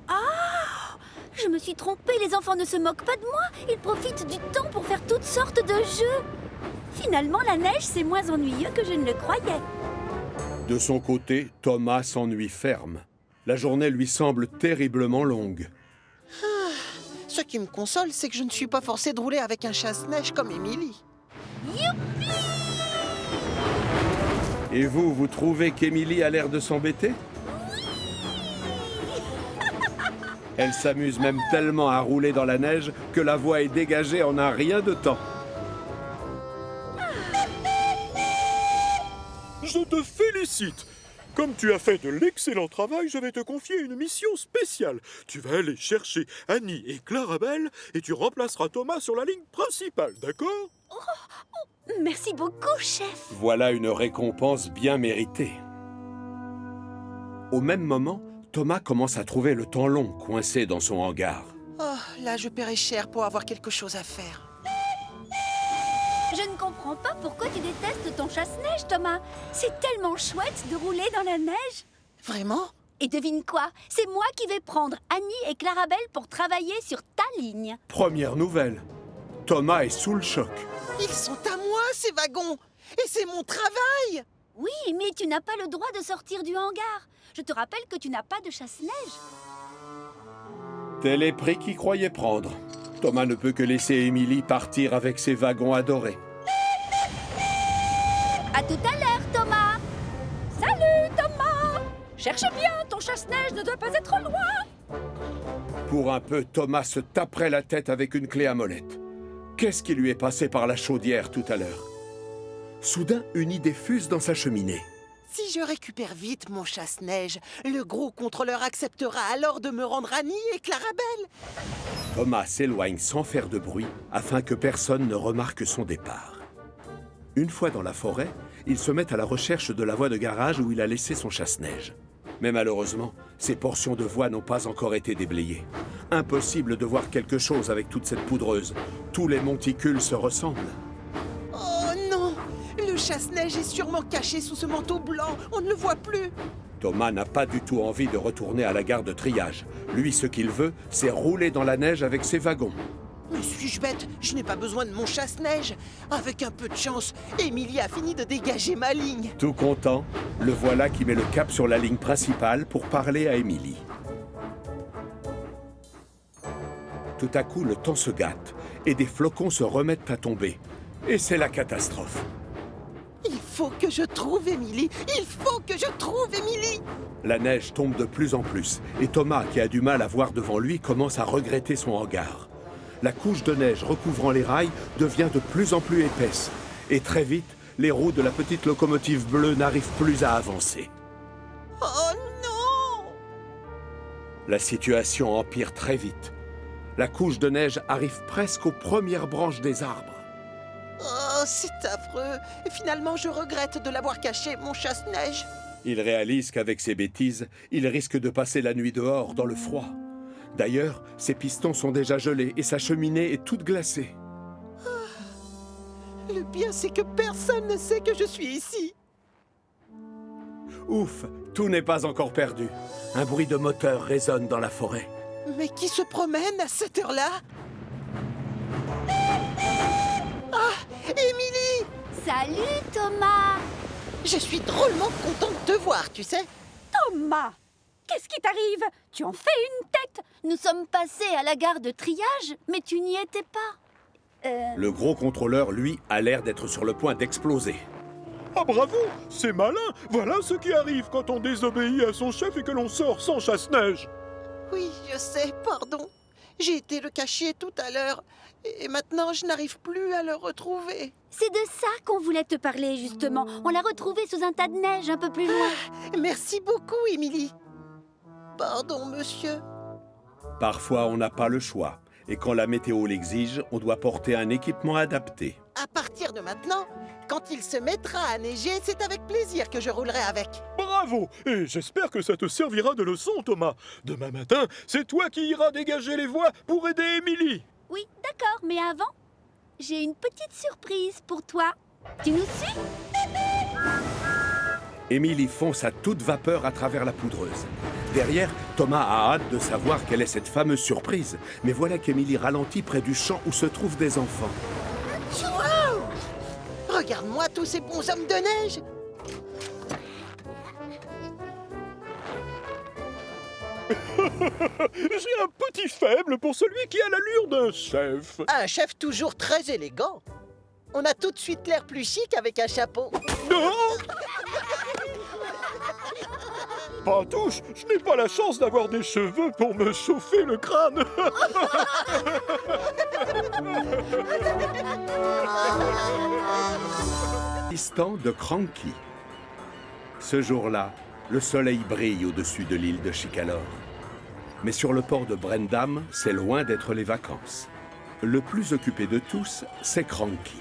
Ah! Je me suis trompée, les enfants ne se moquent pas de moi. Ils profitent du temps pour faire toutes sortes de jeux. Finalement, la neige, c'est moins ennuyeux que je ne le croyais. De son côté, Thomas s'ennuie ferme. La journée lui semble terriblement longue. Ce qui me console, c'est que je ne suis pas forcé de rouler avec un chasse-neige comme Émilie. Youpi! Et vous, vous trouvez qu'Émilie a l'air de s'embêter? Elle s'amuse même tellement à rouler dans la neige que la voie est dégagée en un rien de temps. Je te félicite. Comme tu as fait de l'excellent travail, je vais te confier une mission spéciale. Tu vas aller chercher Annie et Clarabelle et tu remplaceras Thomas sur la ligne principale, d'accord? Merci beaucoup, chef. Voilà une récompense bien méritée. Au même moment, Thomas commence à trouver le temps long coincé dans son hangar. Oh, là, je paierai cher pour avoir quelque chose à faire. Je ne comprends pas pourquoi tu détestes ton chasse-neige, Thomas. C'est tellement chouette de rouler dans la neige. Vraiment? Et devine quoi? C'est moi qui vais prendre Annie et Clarabelle pour travailler sur ta ligne. Première nouvelle, Thomas est sous le choc. Ils sont à moi, ces wagons. Et c'est mon travail. Oui, mais tu n'as pas le droit de sortir du hangar. Je te rappelle que tu n'as pas de chasse-neige. Tel est prix qu'il croyait prendre. Thomas ne peut que laisser Émilie partir avec ses wagons adorés. À tout à l'heure, Thomas. Salut, Thomas. Cherche bien, ton chasse-neige ne doit pas être loin. Pour un peu, Thomas se taperait la tête avec une clé à molette. Qu'est-ce qui lui est passé par la chaudière tout à l'heure? Soudain, une idée fuse dans sa cheminée. Si je récupère vite mon chasse-neige, le gros contrôleur acceptera alors de me rendre Annie et Clarabelle. Thomas s'éloigne sans faire de bruit afin que personne ne remarque son départ. Une fois dans la forêt, il se met à la recherche de la voie de garage où il a laissé son chasse-neige. Mais malheureusement, ces portions de voie n'ont pas encore été déblayées. Impossible de voir quelque chose avec toute cette poudreuse. Tous les monticules se ressemblent. Oh non! Le chasse-neige est sûrement caché sous ce manteau blanc. On ne le voit plus. Thomas n'a pas du tout envie de retourner à la gare de triage. Lui, ce qu'il veut, c'est rouler dans la neige avec ses wagons. Mais suis-je bête? Je n'ai pas besoin de mon chasse-neige. Avec un peu de chance, Émilie a fini de dégager ma ligne. Tout content, le voilà qui met le cap sur la ligne principale pour parler à Émilie. Tout à coup, le temps se gâte et des flocons se remettent à tomber. Et c'est la catastrophe. Il faut que je trouve Émilie. Il faut que je trouve Émilie. La neige tombe de plus en plus et Thomas, qui a du mal à voir devant lui, commence à regretter son regard. La couche de neige recouvrant les rails devient de plus en plus épaisse. Et très vite, les roues de la petite locomotive bleue n'arrivent plus à avancer. Oh non! La situation empire très vite. La couche de neige arrive presque aux premières branches des arbres. Oh, c'est affreux. Et finalement, je regrette de l'avoir caché, mon chasse-neige. Il réalise qu'avec ses bêtises, il risque de passer la nuit dehors dans le froid. D'ailleurs, ses pistons sont déjà gelés et sa cheminée est toute glacée. Le pire, c'est que personne ne sait que je suis ici. Ouf, tout n'est pas encore perdu. Un bruit de moteur résonne dans la forêt. Mais qui se promène à cette heure-là? Ah, Émilie! Salut, Thomas! Je suis drôlement contente de te voir, tu sais. Thomas! Qu'est-ce qui t'arrive? Tu en fais une tête! Nous sommes passés à la gare de triage, mais tu n'y étais pas. Le gros contrôleur, lui, a l'air d'être sur le point d'exploser. Ah bravo, c'est malin. Voilà ce qui arrive quand on désobéit à son chef et que l'on sort sans chasse-neige. Oui, je sais, pardon. J'ai été le cacher tout à l'heure. Et maintenant, je n'arrive plus à le retrouver. C'est de ça qu'on voulait te parler, justement. On l'a retrouvé sous un tas de neige un peu plus loin. Merci beaucoup, Émilie. Pardon, monsieur. Parfois, on n'a pas le choix. Et quand la météo l'exige, on doit porter un équipement adapté. À partir de maintenant, quand il se mettra à neiger, c'est avec plaisir que je roulerai avec. Bravo. Et j'espère que ça te servira de leçon, Thomas. Demain matin, c'est toi qui iras dégager les voies pour aider Émilie. Oui, d'accord, mais avant, j'ai une petite surprise pour toi. Tu nous suis? Émilie fonce à toute vapeur à travers la poudreuse. Derrière, Thomas a hâte de savoir quelle est cette fameuse surprise. Mais voilà qu'Émilie ralentit près du champ où se trouvent des enfants. Wow! Regarde-moi tous ces bons hommes de neige. J'ai un petit faible pour celui qui a l'allure d'un chef. Un chef toujours très élégant. On a tout de suite l'air plus chic avec un chapeau. Non! Pantouche, je n'ai pas la chance d'avoir des cheveux pour me chauffer le crâne. Assistant de Cranky. Ce jour-là, le soleil brille au-dessus de l'île de Chicalor. Mais sur le port de Brendam, c'est loin d'être les vacances. Le plus occupé de tous, c'est Cranky.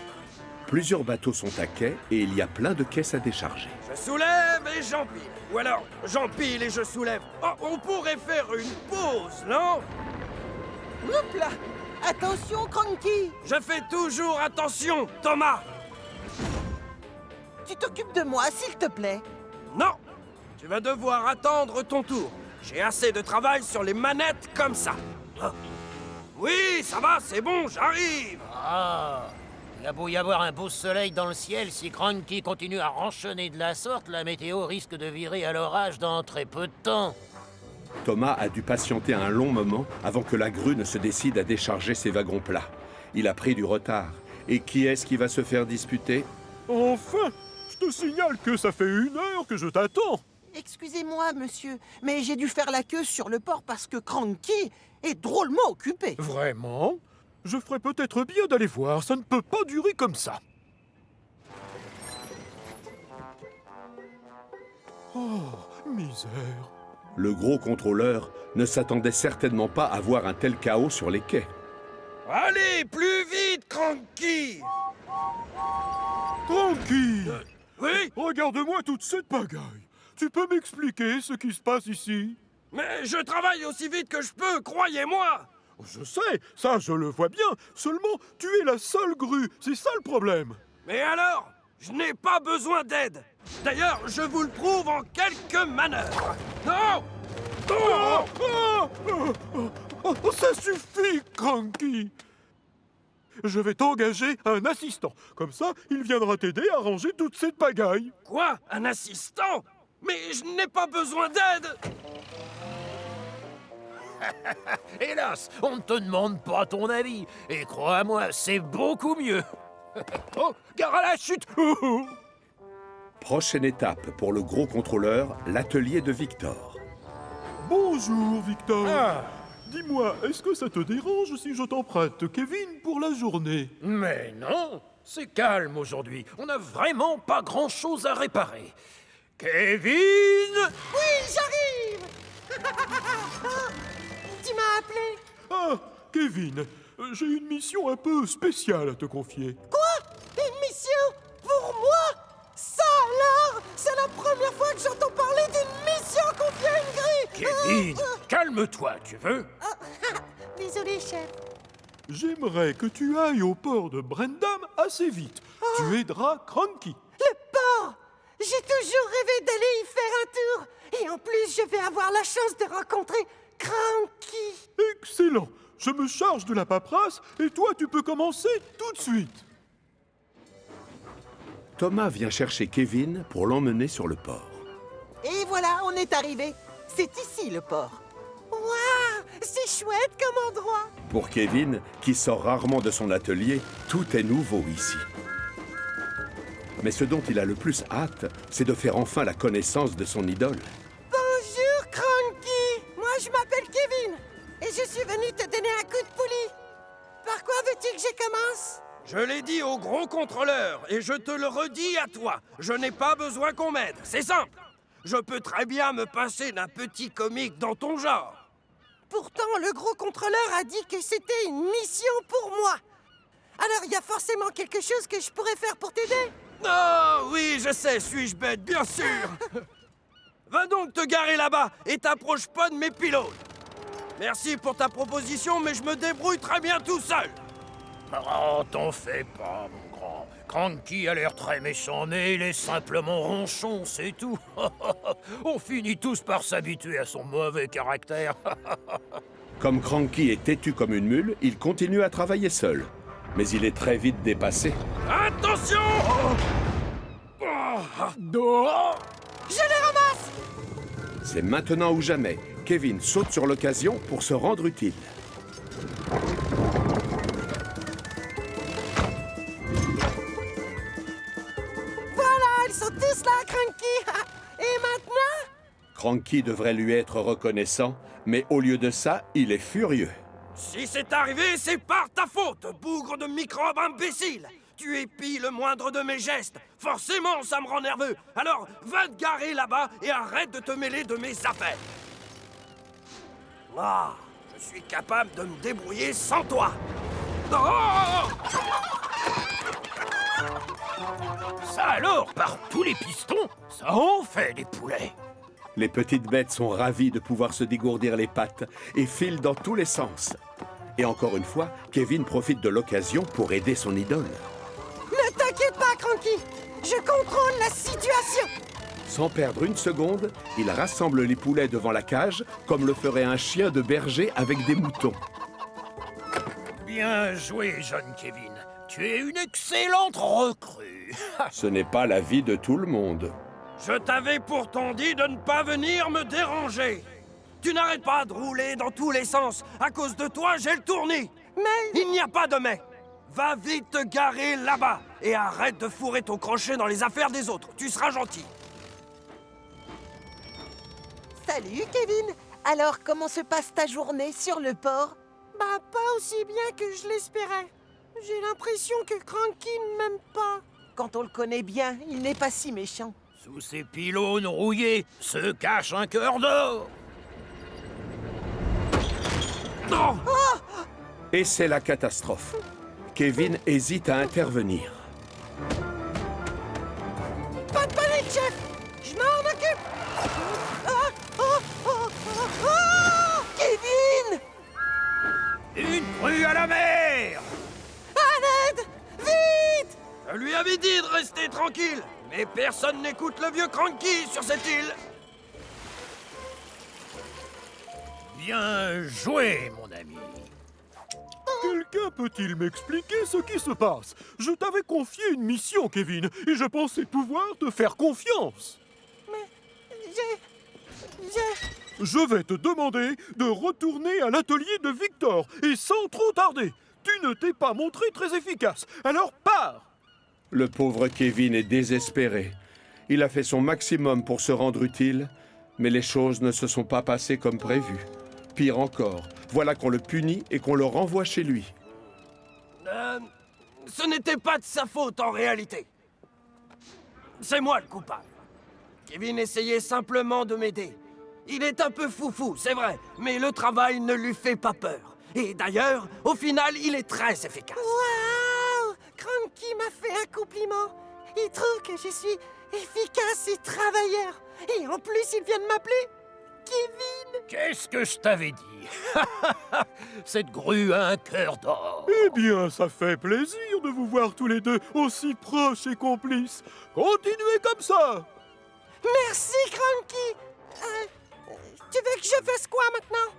Plusieurs bateaux sont à quai et il y a plein de caisses à décharger. Je soulève et j'empile. Ou alors, j'empile et je soulève. Oh, on pourrait faire une pause, non? Oups là! Attention, Cranky! Je fais toujours attention, Thomas! Tu t'occupes de moi, s'il te plaît. Non! Tu vas devoir attendre ton tour. J'ai assez de travail sur les manettes comme ça. Ah. Oui, ça va, c'est bon, j'arrive! Ah, il a beau y avoir un beau soleil dans le ciel, si Cranky continue à ranchonner de la sorte, la météo risque de virer à l'orage dans très peu de temps. Thomas a dû patienter un long moment avant que la grue ne se décide à décharger ses wagons plats. Il a pris du retard. Et qui est-ce qui va se faire disputer? Enfin, je te signale que ça fait 1 heure que je t'attends. Excusez-moi, monsieur, mais j'ai dû faire la queue sur le port parce que Cranky est drôlement occupé. Vraiment? Je ferais peut-être bien d'aller voir, ça ne peut pas durer comme ça. Oh, misère. Le gros contrôleur ne s'attendait certainement pas à voir un tel chaos sur les quais. Allez, plus vite, Cranky! Cranky! Oui? Regarde-moi toute cette pagaille. Tu peux m'expliquer ce qui se passe ici? Mais je travaille aussi vite que je peux, croyez-moi! Je sais, ça je le vois bien. Seulement, tu es la seule grue, c'est ça le problème. Mais alors? Je n'ai pas besoin d'aide. D'ailleurs, je vous le prouve en quelques manœuvres. Non! Ça suffit, Cranky. Je vais t'engager un assistant. Comme ça, il viendra t'aider à ranger toute cette pagaille. Quoi? Un assistant? Mais je n'ai pas besoin d'aide! Hélas, on ne te demande pas ton avis. Et crois-moi, c'est beaucoup mieux. Oh, gare à la chute! Prochaine étape pour le gros contrôleur, l'atelier de Victor. Bonjour, Victor. Dis-moi, est-ce que ça te dérange si je t'emprunte Kevin pour la journée? Mais non, c'est calme aujourd'hui. On n'a vraiment pas grand-chose à réparer. Kevin! Oui, j'arrive. Tu m'as appelé? Ah, Kevin, j'ai une mission un peu spéciale à te confier. Quoi? Une mission? Pour moi? Ça alors? C'est la première fois que j'entends parler d'une mission confiée à une grille. Kevin, calme-toi, tu veux? Désolé, chef. J'aimerais que tu ailles au port de Brendam assez vite. Tu aideras Cranky. Le port! J'ai toujours rêvé d'aller y faire un tour. Et en plus, je vais avoir la chance de rencontrer Cranky. Excellent. Je me charge de la paperasse et toi, tu peux commencer tout de suite. Thomas vient chercher Kevin pour l'emmener sur le port. Et voilà, on est arrivé. C'est ici, le port. Waouh! C'est chouette comme endroit. Pour Kevin, qui sort rarement de son atelier, tout est nouveau ici. Mais ce dont il a le plus hâte, c'est de faire enfin la connaissance de son idole. Bonjour, Cranky. Moi, je m'appelle Kevin. Et je suis venu te donner un coup de poulie. Par quoi veux-tu que je commence? Je l'ai dit au gros contrôleur, et je te le redis à toi. Je n'ai pas besoin qu'on m'aide, c'est simple. Je peux très bien me passer d'un petit comique dans ton genre. Pourtant, le gros contrôleur a dit que c'était une mission pour moi. Alors, il y a forcément quelque chose que je pourrais faire pour t'aider. Oh, oui, je sais, suis-je bête, bien sûr. Va donc te garer là-bas et t'approche pas de mes pilotes. Merci pour ta proposition, mais je me débrouille très bien tout seul. Oh, t'en fais pas, mon grand. Cranky a l'air très méchant, mais il est simplement ronchon, c'est tout. On finit tous par s'habituer à son mauvais caractère. Comme Cranky est têtu comme une mule, il continue à travailler seul. Mais il est très vite dépassé. Attention! Je les ramasse! C'est maintenant ou jamais. Kevin saute sur l'occasion pour se rendre utile. Voilà, ils sont tous là, Cranky. Et maintenant? Cranky devrait lui être reconnaissant, mais au lieu de ça, il est furieux. Si c'est arrivé, c'est par ta faute, bougre de microbe imbécile! Tu épies le moindre de mes gestes. Forcément, ça me rend nerveux. Alors, va te garer là-bas et arrête de te mêler de mes affaires. Ah, je suis capable de me débrouiller sans toi. Oh! Ça alors, par tous les pistons, ça en fait des poulets. Les petites bêtes sont ravies de pouvoir se dégourdir les pattes et filent dans tous les sens. Et encore une fois, Kevin profite de l'occasion pour aider son idole. Ne t'inquiète pas, Cranky. Je contrôle la situation. Sans perdre une seconde, il rassemble les poulets devant la cage comme le ferait un chien de berger avec des moutons. Bien joué, jeune Kevin. Tu es une excellente recrue. Ce n'est pas la vie de tout le monde. Je t'avais pourtant dit de ne pas venir me déranger. Tu n'arrêtes pas de rouler dans tous les sens. À cause de toi, j'ai le tournis. Mais... Il n'y a pas de mais. Va vite te garer là-bas et arrête de fourrer ton crochet dans les affaires des autres. Tu seras gentil. Salut, Kevin. Alors, comment se passe ta journée sur le port? Bah, pas aussi bien que je l'espérais. J'ai l'impression que Cranky ne m'aime pas. Quand on le connaît bien, il n'est pas si méchant. Sous ces pylônes rouillés se cache un cœur d'or. Non! Et c'est la catastrophe. Kevin hésite à intervenir. Pas de panique, chef. Je m'en occupe. Oh, Kevin! Une grue à la mer! À l'aide! Vite! Je lui avais dit de rester tranquille, mais personne n'écoute le vieux Cranky sur cette île. Bien joué, mon ami. Quelqu'un peut-il m'expliquer ce qui se passe? Je t'avais confié une mission, Kevin, et je pensais pouvoir te faire confiance. Mais Je vais te demander de retourner à l'atelier de Victor, et sans trop tarder. Tu ne t'es pas montré très efficace, alors pars! Le pauvre Kevin est désespéré. Il a fait son maximum pour se rendre utile, mais les choses ne se sont pas passées comme prévu. Pire encore, voilà qu'on le punit et qu'on le renvoie chez lui. Ce n'était pas de sa faute en réalité. C'est moi le coupable. Kevin essayait simplement de m'aider. Il est un peu foufou, c'est vrai, mais le travail ne lui fait pas peur. Et d'ailleurs, au final, il est très efficace. waouh! Cranky m'a fait un compliment. Il trouve que je suis efficace et travailleur. Et en plus, il vient de m'appeler Kevin. Qu'est-ce que je t'avais dit? Cette grue a un cœur d'or. Eh bien, ça fait plaisir de vous voir tous les deux aussi proches et complices. Continuez comme ça! Merci, Cranky. Tu veux que je fasse quoi maintenant?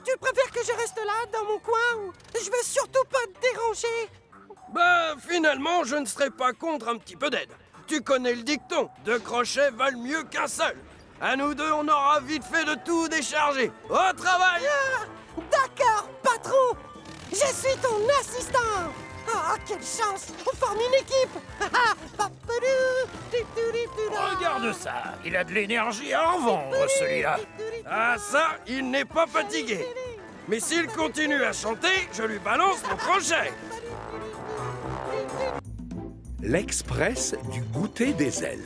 Tu préfères que je reste là, dans mon coin, ou je veux surtout pas te déranger? Ben, finalement, je ne serais pas contre un petit peu d'aide. Tu connais le dicton, 2 crochets valent mieux qu'un seul. À nous deux, on aura vite fait de tout décharger. Au travail! D'accord, patron. Je suis ton assistant. Ah, quelle chance. On forme une équipe. Regarde ça, il a de l'énergie à en vendre, celui-là. Ah ça, il n'est pas fatigué. Mais s'il continue à chanter, je lui balance mon crochet. L'Express du goûter des elfes.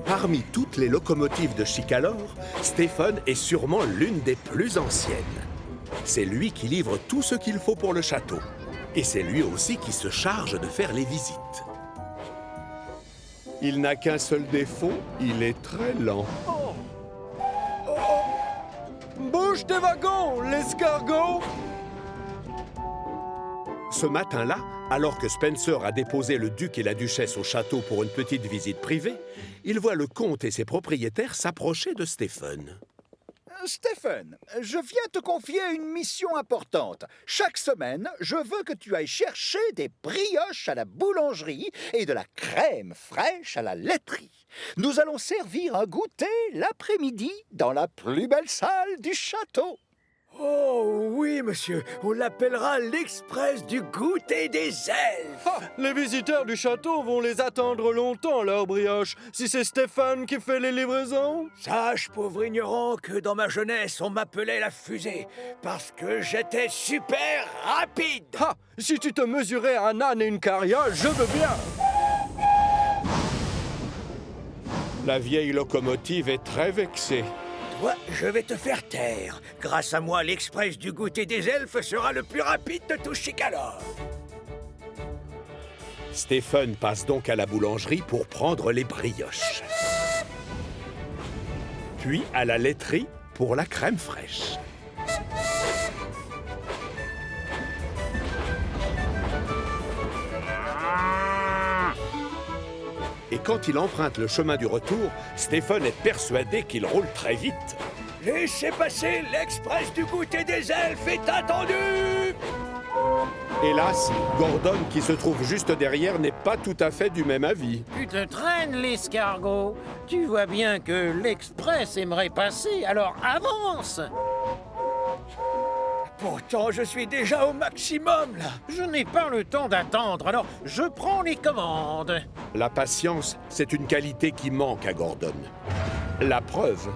Parmi toutes les locomotives de Chicalor, Stephen est sûrement l'une des plus anciennes. C'est lui qui livre tout ce qu'il faut pour le château. Et c'est lui aussi qui se charge de faire les visites. Il n'a qu'un seul défaut, il est très lent. Bouge tes wagons, l'escargot! Ce matin-là, alors que Spencer a déposé le duc et la duchesse au château pour une petite visite privée, il voit le comte et ses propriétaires s'approcher de Stephen. Stephen, je viens te confier une mission importante. Chaque semaine, je veux que tu ailles chercher des brioches à la boulangerie et de la crème fraîche à la laiterie. Nous allons servir un goûter l'après-midi dans la plus belle salle du château. Oh oui, monsieur, on l'appellera l'Express du goûter des elfes. Ah, les visiteurs du château vont les attendre longtemps, leurs brioches, si c'est Stéphane qui fait les livraisons. Sache, pauvre ignorant, que dans ma jeunesse, on m'appelait la fusée, parce que j'étais super rapide. Ah, si tu te mesurais à un âne et une carriole, je veux bien. La vieille locomotive est très vexée. Toi, je vais te faire taire. Grâce à moi, l'Express du goûter des elfes sera le plus rapide de tout Chicalor. Stephen passe donc à la boulangerie pour prendre les brioches. Puis à la laiterie pour la crème fraîche. Et quand il emprunte le chemin du retour, Stephen est persuadé qu'il roule très vite. Laissez passer, l'Express du goûter des elfes est attendu! Hélas, Gordon, qui se trouve juste derrière, n'est pas tout à fait du même avis. Tu te traînes, l'escargot. Tu vois bien que l'Express aimerait passer, alors avance! Pourtant, je suis déjà au maximum, là. Je n'ai pas le temps d'attendre, alors je prends les commandes. La patience, c'est une qualité qui manque à Gordon. La preuve...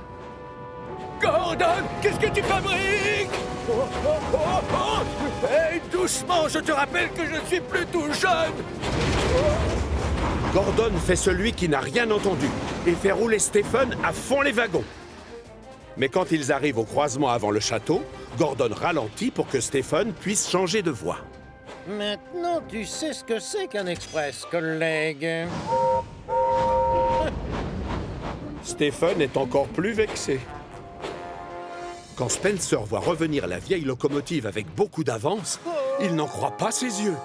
Gordon, qu'est-ce que tu fabriques? Hey, doucement, je te rappelle que je suis plus tout jeune. Gordon fait celui qui n'a rien entendu et fait rouler Stephen à fond les wagons. Mais quand ils arrivent au croisement avant le château, Gordon ralentit pour que Stephen puisse changer de voie. Maintenant, tu sais ce que c'est qu'un express, collègue. Stephen est encore plus vexé. Quand Spencer voit revenir la vieille locomotive avec beaucoup d'avance, il n'en croit pas ses yeux.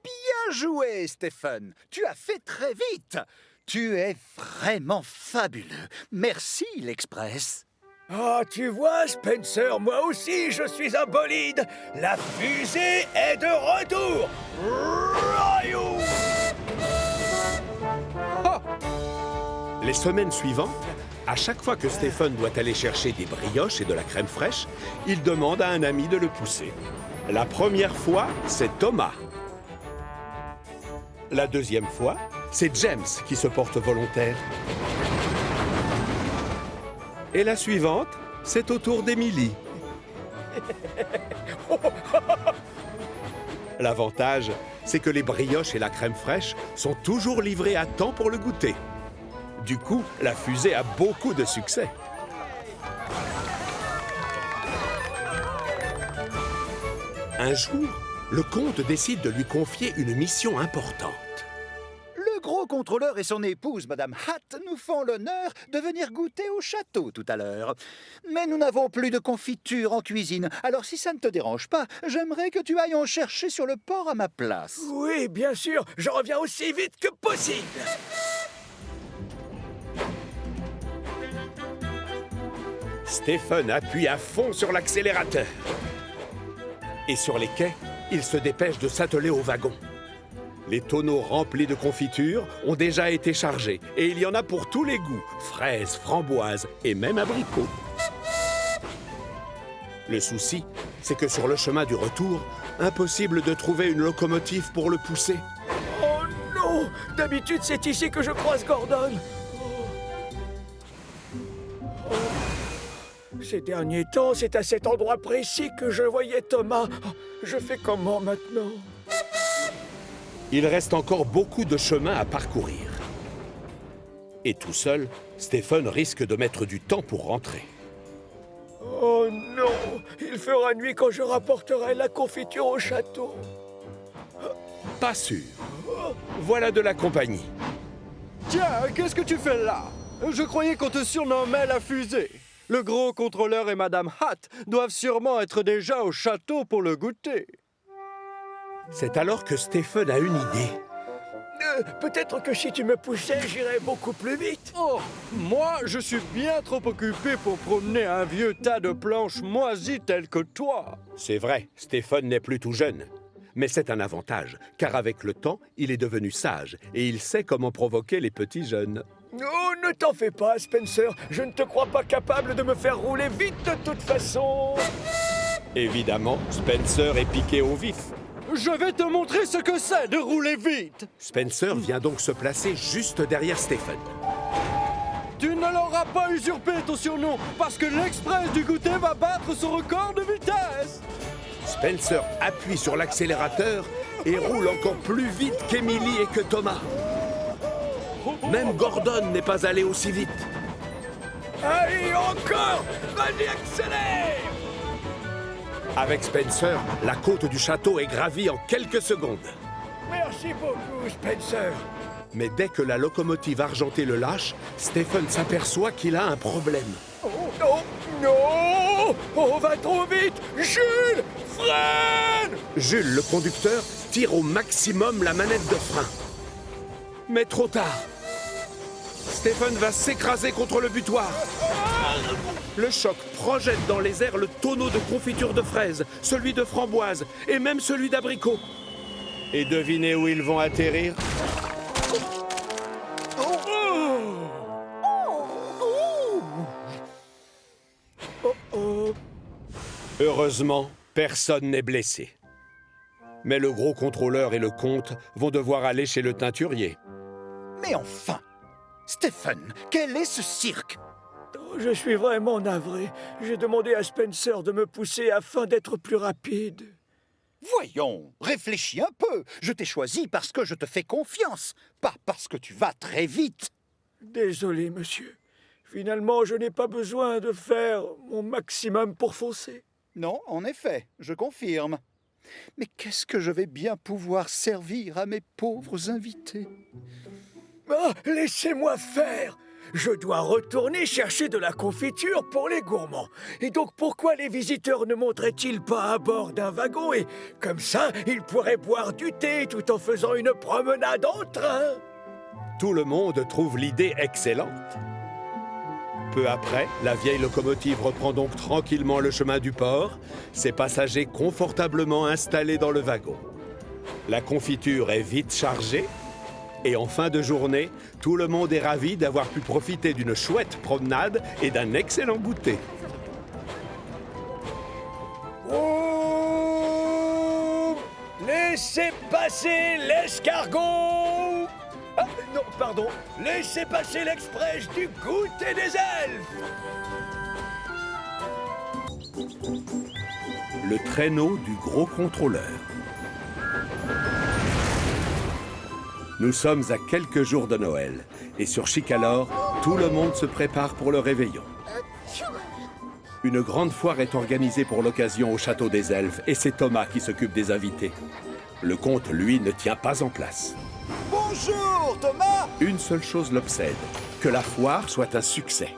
Bien joué, Stephen. Tu as fait très vite. Tu es vraiment fabuleux. Merci, l'Express. Ah, tu vois, Spencer, moi aussi, je suis un bolide. La fusée est de retour. Rayou! Les semaines suivantes, à chaque fois que Stephen doit aller chercher des brioches et de la crème fraîche, il demande à un ami de le pousser. La première fois, c'est Thomas. La deuxième fois, c'est James qui se porte volontaire. Et la suivante, c'est au tour d'Emily. L'avantage, c'est que les brioches et la crème fraîche sont toujours livrées à temps pour le goûter. Du coup, la fusée a beaucoup de succès. Un jour, le comte décide de lui confier une mission importante. Le gros contrôleur et son épouse, Madame Hatt, nous font l'honneur de venir goûter au château tout à l'heure. Mais nous n'avons plus de confiture en cuisine, alors si ça ne te dérange pas, j'aimerais que tu ailles en chercher sur le port à ma place. Oui, bien sûr, je reviens aussi vite que possible. Stephen appuie à fond sur l'accélérateur. Et sur les quais, il se dépêche de s'atteler au wagon. Les tonneaux remplis de confiture ont déjà été chargés et il y en a pour tous les goûts, fraises, framboises et même abricots. Le souci, c'est que sur le chemin du retour, impossible de trouver une locomotive pour le pousser. Oh non! D'habitude, c'est ici que je croise Gordon. Ces derniers temps, c'est à cet endroit précis que je voyais Thomas. Je fais comment maintenant? Il reste encore beaucoup de chemin à parcourir. Et tout seul, Stephen risque de mettre du temps pour rentrer. Oh non! Il fera nuit quand je rapporterai la confiture au château. Pas sûr. Voilà de la compagnie. Tiens, qu'est-ce que tu fais là? Je croyais qu'on te surnommait la fusée. Le gros contrôleur et Madame Hatt doivent sûrement être déjà au château pour le goûter. C'est alors que Stephen a une idée. Peut-être que si tu me poussais, j'irais beaucoup plus vite. Oh, moi, je suis bien trop occupé pour promener un vieux tas de planches moisies tel que toi. C'est vrai, Stephen n'est plus tout jeune. Mais c'est un avantage, car avec le temps, il est devenu sage et il sait comment provoquer les petits jeunes. Oh, ne t'en fais pas, Spencer. Je ne te crois pas capable de me faire rouler vite de toute façon. Évidemment, Spencer est piqué au vif. Je vais te montrer ce que c'est de rouler vite. Spencer vient donc se placer juste derrière Stephen. Tu ne l'auras pas usurpé ton surnom, parce que l'Express du goûter va battre son record de vitesse. Spencer appuie sur l'accélérateur et roule encore plus vite qu'Emily et que Thomas. Même Gordon n'est pas allé aussi vite. Allez, encore! Vas-y, accélère! Avec Spencer, la côte du château est gravie en quelques secondes. Merci beaucoup, Spencer. Mais dès que la locomotive argentée le lâche, Stephen s'aperçoit qu'il a un problème. Oh non! Non! On va trop vite! Jules! Freine! Jules, le conducteur, tire au maximum la manette de frein. Mais trop tard. Stephen va s'écraser contre le butoir. Le choc projette dans les airs le tonneau de confiture de fraises, celui de framboise et même celui d'abricot. Et devinez où ils vont atterrir? Heureusement, personne n'est blessé. Mais le gros contrôleur et le comte vont devoir aller chez le teinturier. Mais enfin! Stephen, quel est ce cirque? Je suis vraiment navré. J'ai demandé à Spencer de me pousser afin d'être plus rapide. Voyons, réfléchis un peu. Je t'ai choisi parce que je te fais confiance, pas parce que tu vas très vite. Désolé, monsieur. Finalement, je n'ai pas besoin de faire mon maximum pour foncer. Non, en effet, je confirme. Mais qu'est-ce que je vais bien pouvoir servir à mes pauvres invités? Ah, laissez-moi faire. Je dois retourner chercher de la confiture pour les gourmands. Et donc pourquoi les visiteurs ne monteraient-ils pas à bord d'un wagon et comme ça, ils pourraient boire du thé tout en faisant une promenade en train? Tout le monde trouve l'idée excellente. Peu après, la vieille locomotive reprend donc tranquillement le chemin du port, ses passagers confortablement installés dans le wagon. La confiture est vite chargée, et en fin de journée, tout le monde est ravi d'avoir pu profiter d'une chouette promenade et d'un excellent goûter. Oh, laissez passer l'escargot! Ah, non, pardon. Laissez passer l'express du goûter des elfes! Le traîneau du gros contrôleur. Nous sommes à quelques jours de Noël, et sur Chicalor, tout le monde se prépare pour le réveillon. Une grande foire est organisée pour l'occasion au château des elfes, et c'est Thomas qui s'occupe des invités. Le comte, lui, ne tient pas en place. Bonjour, Thomas! Une seule chose l'obsède, que la foire soit un succès.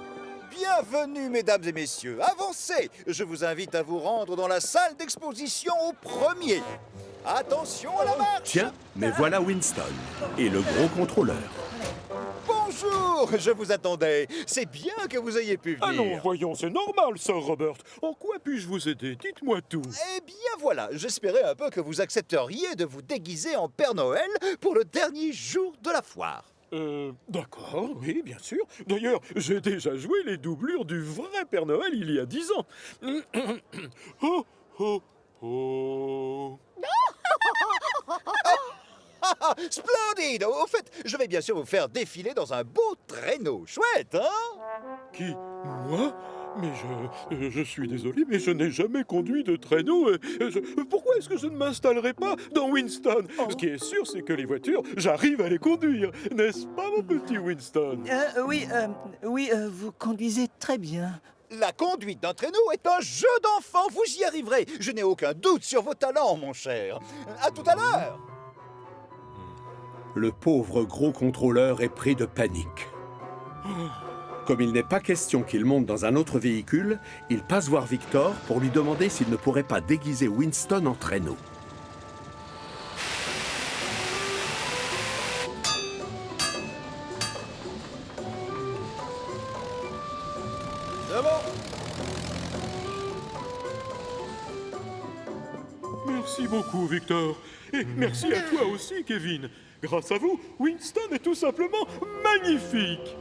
Bienvenue, mesdames et messieurs. Avancez! Je vous invite à vous rendre dans la salle d'exposition au premier. Attention à la marche! Tiens, mais voilà Winston, et le gros contrôleur. Bonjour! Je vous attendais. C'est bien que vous ayez pu venir. Ah non, voyons, c'est normal, Sir Robert. En quoi puis-je vous aider? Dites-moi tout. Eh bien voilà, j'espérais un peu que vous accepteriez de vous déguiser en Père Noël pour le dernier jour de la foire. D'accord, oui, bien sûr. D'ailleurs, j'ai déjà joué les doublures du vrai Père Noël il y a 10 ans. Oh, oh, oh. Splendide! Au fait, je vais bien sûr vous faire défiler dans un beau traîneau. Chouette, hein? Qui? Moi? Mais je suis désolé, mais je n'ai jamais conduit de traîneau. Pourquoi est-ce que je ne m'installerai pas dans Winston? Ce qui est sûr, c'est que les voitures, j'arrive à les conduire. N'est-ce pas, mon petit Winston? Oui, vous conduisez très bien. La conduite d'un traîneau est un jeu d'enfant, vous y arriverez. Je n'ai aucun doute sur vos talents, mon cher. À tout à l'heure. Le pauvre gros contrôleur est pris de panique. Comme il n'est pas question qu'il monte dans un autre véhicule, il passe voir Victor pour lui demander s'il ne pourrait pas déguiser Winston en traîneau. C'est bon. Merci beaucoup, Victor. Et merci à toi aussi, Kevin. Grâce à vous, Winston est tout simplement magnifique.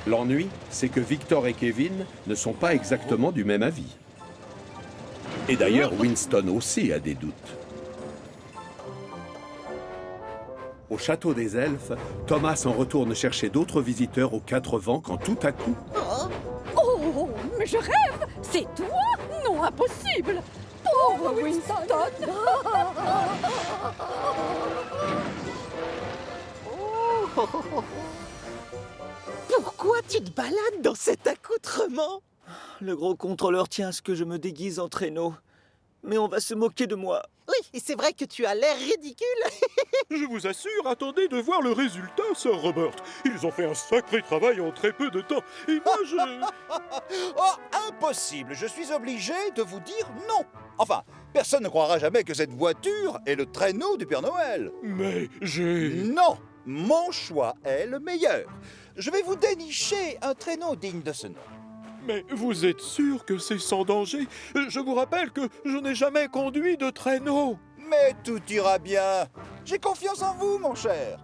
L'ennui, c'est que Victor et Kevin ne sont pas exactement du même avis. Et d'ailleurs, Winston aussi a des doutes. Au château des elfes, Thomas en retourne chercher d'autres visiteurs aux 4 vents quand tout à coup... Oh, mais je rêve! C'est toi? Non, impossible! Pauvre Winston! Pourquoi tu te balades dans cet accoutrement? Le gros contrôleur tient à ce que je me déguise en traîneau. Mais on va se moquer de moi. Oui, et c'est vrai que tu as l'air ridicule. Je vous assure, attendez de voir le résultat, Sir Robert. Ils ont fait un sacré travail en très peu de temps. Et moi, je... Oh, impossible! Je suis obligé de vous dire non. Enfin, personne ne croira jamais que cette voiture est le traîneau du Père Noël. Mais j'ai... Non! Mon choix est le meilleur. Je vais vous dénicher un traîneau digne de ce nom. Mais vous êtes sûr que c'est sans danger? Je vous rappelle que je n'ai jamais conduit de traîneau. Mais tout ira bien. J'ai confiance en vous, mon cher.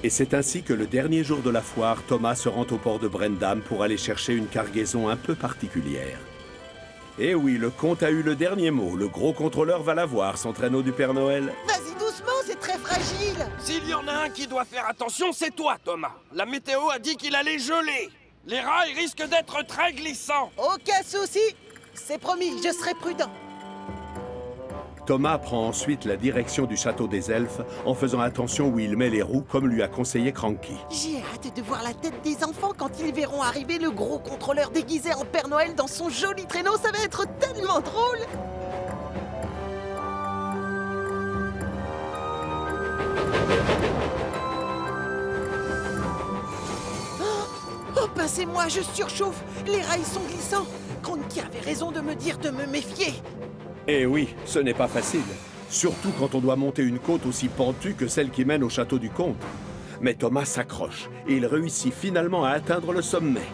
Et c'est ainsi que le dernier jour de la foire, Thomas se rend au port de Brendam pour aller chercher une cargaison un peu particulière. Et oui, le comte a eu le dernier mot. Le gros contrôleur va l'avoir, son traîneau du Père Noël. Vas-y doucement, c'est très fragile. S'il y en a un qui doit faire attention, c'est toi, Thomas. La météo a dit qu'il allait geler. Les rails risquent d'être très glissants. Aucun souci. C'est promis, je serai prudent. Thomas prend ensuite la direction du château des elfes en faisant attention où il met les roues comme lui a conseillé Cranky. J'ai hâte de voir la tête des enfants quand ils verront arriver le gros contrôleur déguisé en Père Noël dans son joli traîneau. Ça va être tellement drôle! Oh, passez-moi, je surchauffe! Les rails sont glissants! Cranky avait raison de me dire de me méfier! Eh oui, ce n'est pas facile. Surtout quand on doit monter une côte aussi pentue que celle qui mène au château du comte. Mais Thomas s'accroche et il réussit finalement à atteindre le sommet.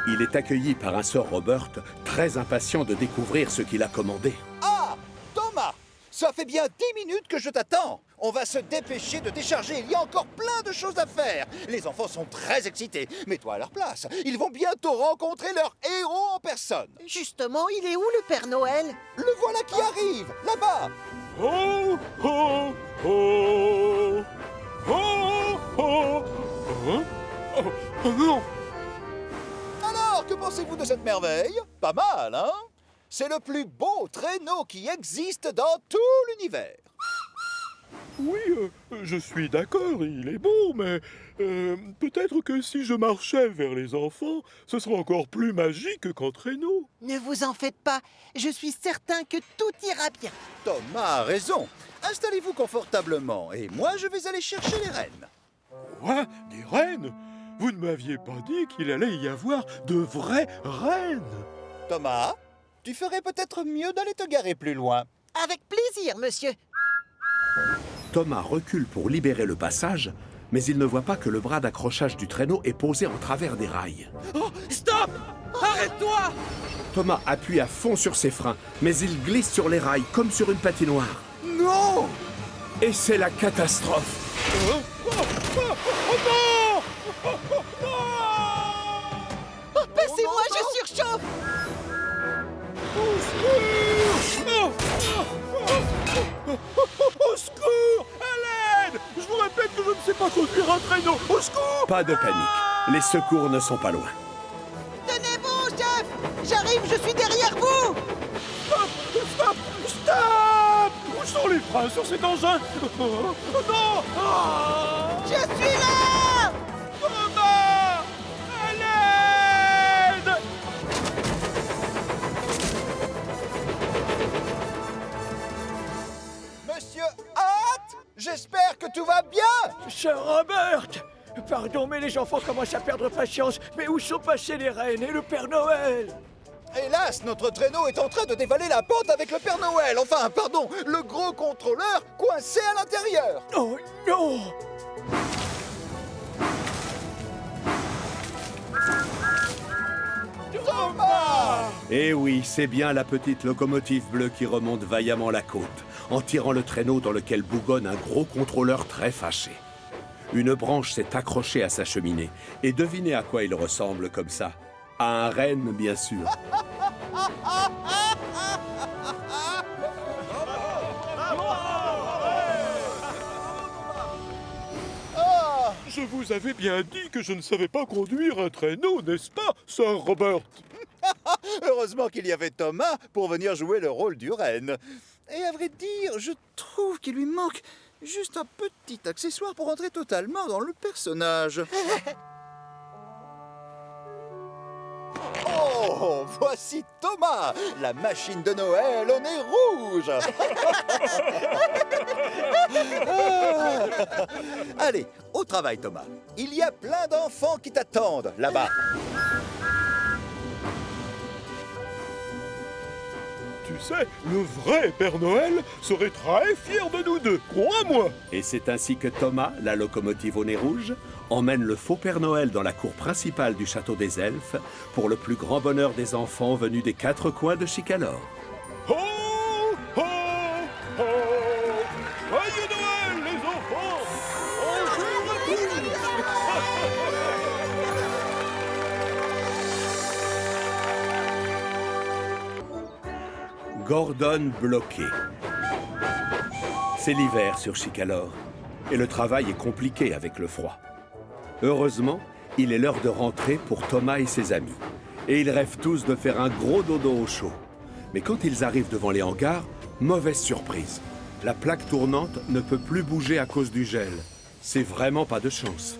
Il est accueilli par un Sir Robert, très impatient de découvrir ce qu'il a commandé. Ah, Thomas, ça fait bien 10 minutes que je t'attends. On va se dépêcher de décharger, il y a encore plein de choses à faire. Les enfants sont très excités. Mets-toi à leur place. Ils vont bientôt rencontrer leur héros en personne. Justement, il est où le Père Noël? Le voilà qui arrive, là-bas. Oh, oh, oh, oh, oh, hein? Oh, non. Alors, que pensez-vous de cette merveille? Pas mal, hein? C'est le plus beau traîneau qui existe dans tout l'univers. Oui, je suis d'accord, il est beau, mais peut-être que si je marchais vers les enfants, ce serait encore plus magique qu'en traîneau. Ne vous en faites pas, je suis certain que tout ira bien. Thomas a raison. Installez-vous confortablement et moi je vais aller chercher les rennes. Quoi? Des rennes? Vous ne m'aviez pas dit qu'il allait y avoir de vraies rennes? Thomas, tu ferais peut-être mieux d'aller te garer plus loin. Avec plaisir, monsieur. Thomas recule pour libérer le passage, mais il ne voit pas que le bras d'accrochage du traîneau est posé en travers des rails. Oh, stop! Arrête-toi! Thomas appuie à fond sur ses freins, mais il glisse sur les rails comme sur une patinoire. Non! Et c'est la catastrophe. Oh, passez-moi, je surchauffe! Au secours! À l'aide! Je vous répète que je ne sais pas conduire un traîneau! Au secours! Pas de panique, les secours ne sont pas loin. Tenez-vous, chef! J'arrive, je suis derrière vous! Stop! Stop! Stop! Où sont les freins sur cet engin? Oh, non! Oh! Je suis là! Thomas! À l'aide! Monsieur Hatt, j'espère que tout va bien. Sir Robert! Pardon, mais les enfants commencent à perdre patience. Mais où sont passés les rennes et le Père Noël? Hélas, notre traîneau est en train de dévaler la pente avec le Père Noël. Enfin, pardon, le gros contrôleur coincé à l'intérieur. Oh non! Thomas! Eh oui, c'est bien la petite locomotive bleue qui remonte vaillamment la côte, en tirant le traîneau dans lequel bougonne un gros contrôleur très fâché. Une branche s'est accrochée à sa cheminée, et devinez à quoi il ressemble comme ça. À un renne, bien sûr. Je vous avais bien dit que je ne savais pas conduire un traîneau, n'est-ce pas, Sir Robert? Heureusement qu'il y avait Thomas pour venir jouer le rôle du renne. Et à vrai dire, je trouve qu'il lui manque juste un petit accessoire pour entrer totalement dans le personnage. Oh, voici Thomas, la machine de Noël au nez rouge. Allez, au travail Thomas. Il y a plein d'enfants qui t'attendent là-bas. Tu sais, le vrai Père Noël serait très fier de nous deux, crois-moi. Et c'est ainsi que Thomas, la locomotive au nez rouge, emmène le faux Père Noël dans la cour principale du château des elfes pour le plus grand bonheur des enfants venus des 4 coins de Chicalor. Ho, ho, ho! Joyeux Noël, les enfants! Gordon bloqué. C'est l'hiver sur Chicalor, et le travail est compliqué avec le froid. Heureusement, il est l'heure de rentrer pour Thomas et ses amis. et ils rêvent tous de faire un gros dodo au chaud. Mais quand ils arrivent devant les hangars, mauvaise surprise. La plaque tournante ne peut plus bouger à cause du gel. C'est vraiment pas de chance.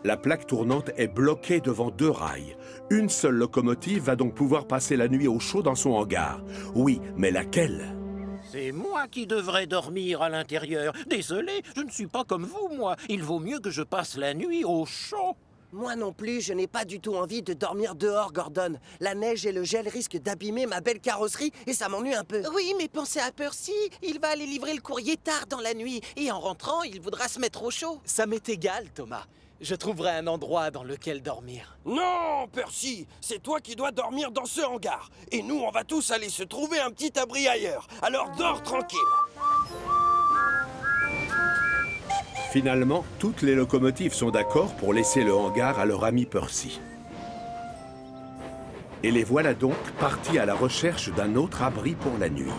La plaque tournante est bloquée devant 2 rails. Une seule locomotive va donc pouvoir passer la nuit au chaud dans son hangar. Oui, mais laquelle? C'est moi qui devrais dormir à l'intérieur. Désolé, je ne suis pas comme vous, moi. Il vaut mieux que je passe la nuit au chaud. Moi non plus, je n'ai pas du tout envie de dormir dehors, Gordon. La neige et le gel risquent d'abîmer ma belle carrosserie et ça m'ennuie un peu. Oui, mais pensez à Percy. Il va aller livrer le courrier tard dans la nuit. Et en rentrant, il voudra se mettre au chaud. Ça m'est égal, Thomas. Je trouverai un endroit dans lequel dormir. Non, Percy, c'est toi qui dois dormir dans ce hangar. Et nous, on va tous aller se trouver un petit abri ailleurs. Alors dors tranquille. Finalement, toutes les locomotives sont d'accord pour laisser le hangar à leur ami Percy. Et les voilà donc partis à la recherche d'un autre abri pour la nuit.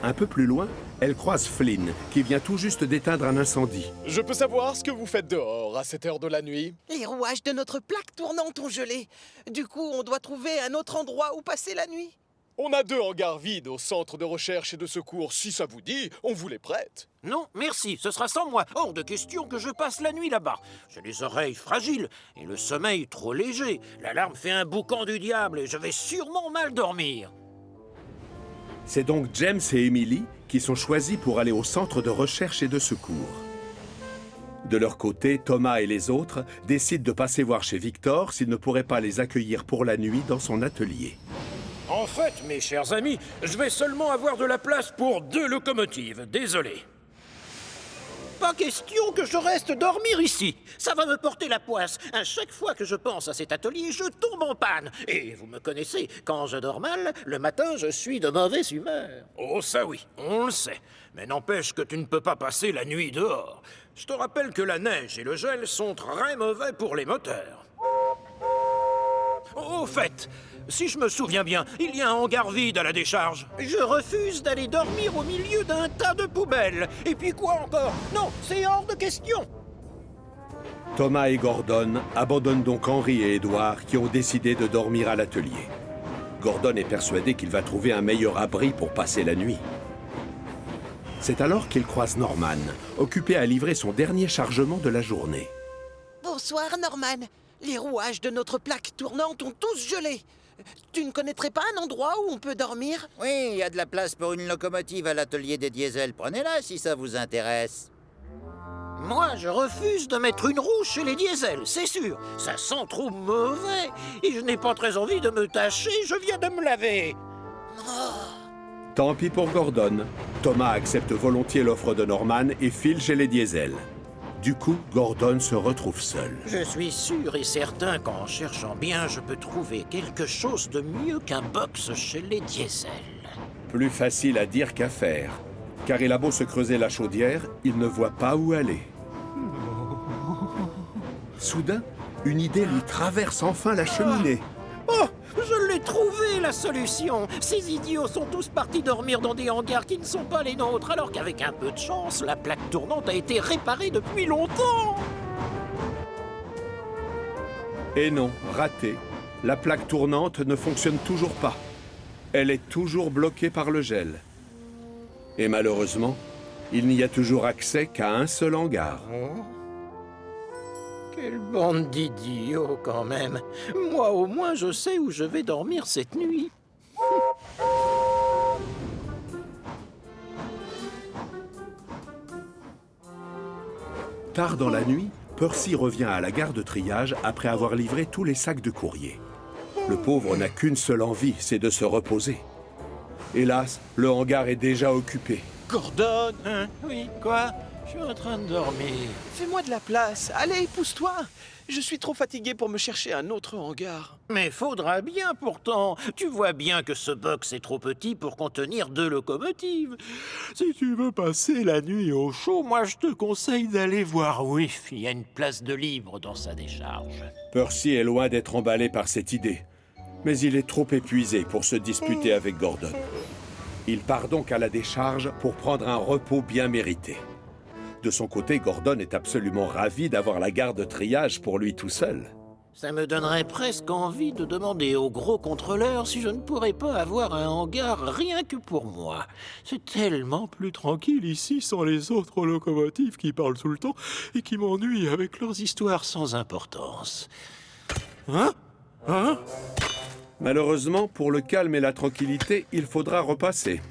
Un peu plus loin, elles croisent Flynn, qui vient tout juste d'éteindre un incendie. Je peux savoir ce que vous faites dehors à cette heure de la nuit? Les rouages de notre plaque tournante ont gelé. Du coup, on doit trouver un autre endroit où passer la nuit. On a 2 hangars vides au centre de recherche et de secours. Si ça vous dit, on vous les prête. Non, merci, ce sera sans moi. Hors de question que je passe la nuit là-bas. J'ai les oreilles fragiles et le sommeil trop léger. L'alarme fait un boucan du diable et je vais sûrement mal dormir. C'est donc James et Emily qui sont choisis pour aller au centre de recherche et de secours. De leur côté, Thomas et les autres décident de passer voir chez Victor s'ils ne pourraient pas les accueillir pour la nuit dans son atelier. En fait, mes chers amis, je vais seulement avoir de la place pour 2 locomotives, désolé. Pas question que je reste dormir ici. Ça va me porter la poisse. À chaque fois que je pense à cet atelier, je tombe en panne. Et vous me connaissez, quand je dors mal, le matin, je suis de mauvaise humeur. Oh, ça oui, on le sait. Mais n'empêche que tu ne peux pas passer la nuit dehors. Je te rappelle que la neige et le gel sont très mauvais pour les moteurs. Au fait, si je me souviens bien, il y a un hangar vide à la décharge. Je refuse d'aller dormir au milieu d'un tas de poubelles. Et puis quoi encore? Non, c'est hors de question. Thomas et Gordon abandonnent donc Henry et Edward qui ont décidé de dormir à l'atelier. Gordon est persuadé qu'il va trouver un meilleur abri pour passer la nuit. C'est alors qu'il croise Norman, occupé à livrer son dernier chargement de la journée. Bonsoir, Norman. Les rouages de notre plaque tournante ont tous gelé. Tu ne connaîtrais pas un endroit où on peut dormir? Oui, il y a de la place pour une locomotive à l'atelier des diesels. Prenez-la si ça vous intéresse. Moi, je refuse de mettre une roue chez les diesels, c'est sûr. Ça sent trop mauvais. Et je n'ai pas très envie de me tâcher, je viens de me laver. Tant pis pour Gordon. Thomas accepte volontiers l'offre de Norman et file chez les diesels. Du coup, Gordon se retrouve seul. Je suis sûr et certain qu'en cherchant bien, je peux trouver quelque chose de mieux qu'un box chez les diesels. Plus facile à dire qu'à faire. Car il a beau se creuser la chaudière, il ne voit pas où aller. Soudain, une idée lui traverse enfin la cheminée. Oh, je l'ai trouvé, la solution. Ces idiots sont tous partis dormir dans des hangars qui ne sont pas les nôtres, alors qu'avec un peu de chance, la plaque tournante a été réparée depuis longtemps. Et non, raté. La plaque tournante ne fonctionne toujours pas. Elle est toujours bloquée par le gel. Et malheureusement, il n'y a toujours accès qu'à un seul hangar. Quelle bande d'idiots, quand même. Moi, au moins, je sais où je vais dormir cette nuit. Tard dans la nuit, Percy revient à la gare de triage après avoir livré tous les sacs de courrier. Le pauvre n'a qu'une seule envie, c'est de se reposer. Hélas, le hangar est déjà occupé. Gordon! Hein? Oui, quoi? Je suis en train de dormir. Fais-moi de la place. Allez, pousse-toi. Je suis trop fatigué pour me chercher un autre hangar. Mais faudra bien pourtant. Tu vois bien que ce box est trop petit pour contenir 2 locomotives. Si tu veux passer la nuit au chaud, moi je te conseille d'aller voir Whiff. Il y a une place de libre dans sa décharge. Percy est loin d'être emballé par cette idée. Mais il est trop épuisé pour se disputer avec Gordon. Il part donc à la décharge pour prendre un repos bien mérité. De son côté, Gordon est absolument ravi d'avoir la gare de triage pour lui tout seul. Ça me donnerait presque envie de demander au gros contrôleur si je ne pourrais pas avoir un hangar rien que pour moi. C'est tellement plus tranquille ici sans les autres locomotives qui parlent tout le temps et qui m'ennuient avec leurs histoires sans importance. Hein? Malheureusement, pour le calme et la tranquillité, il faudra repasser.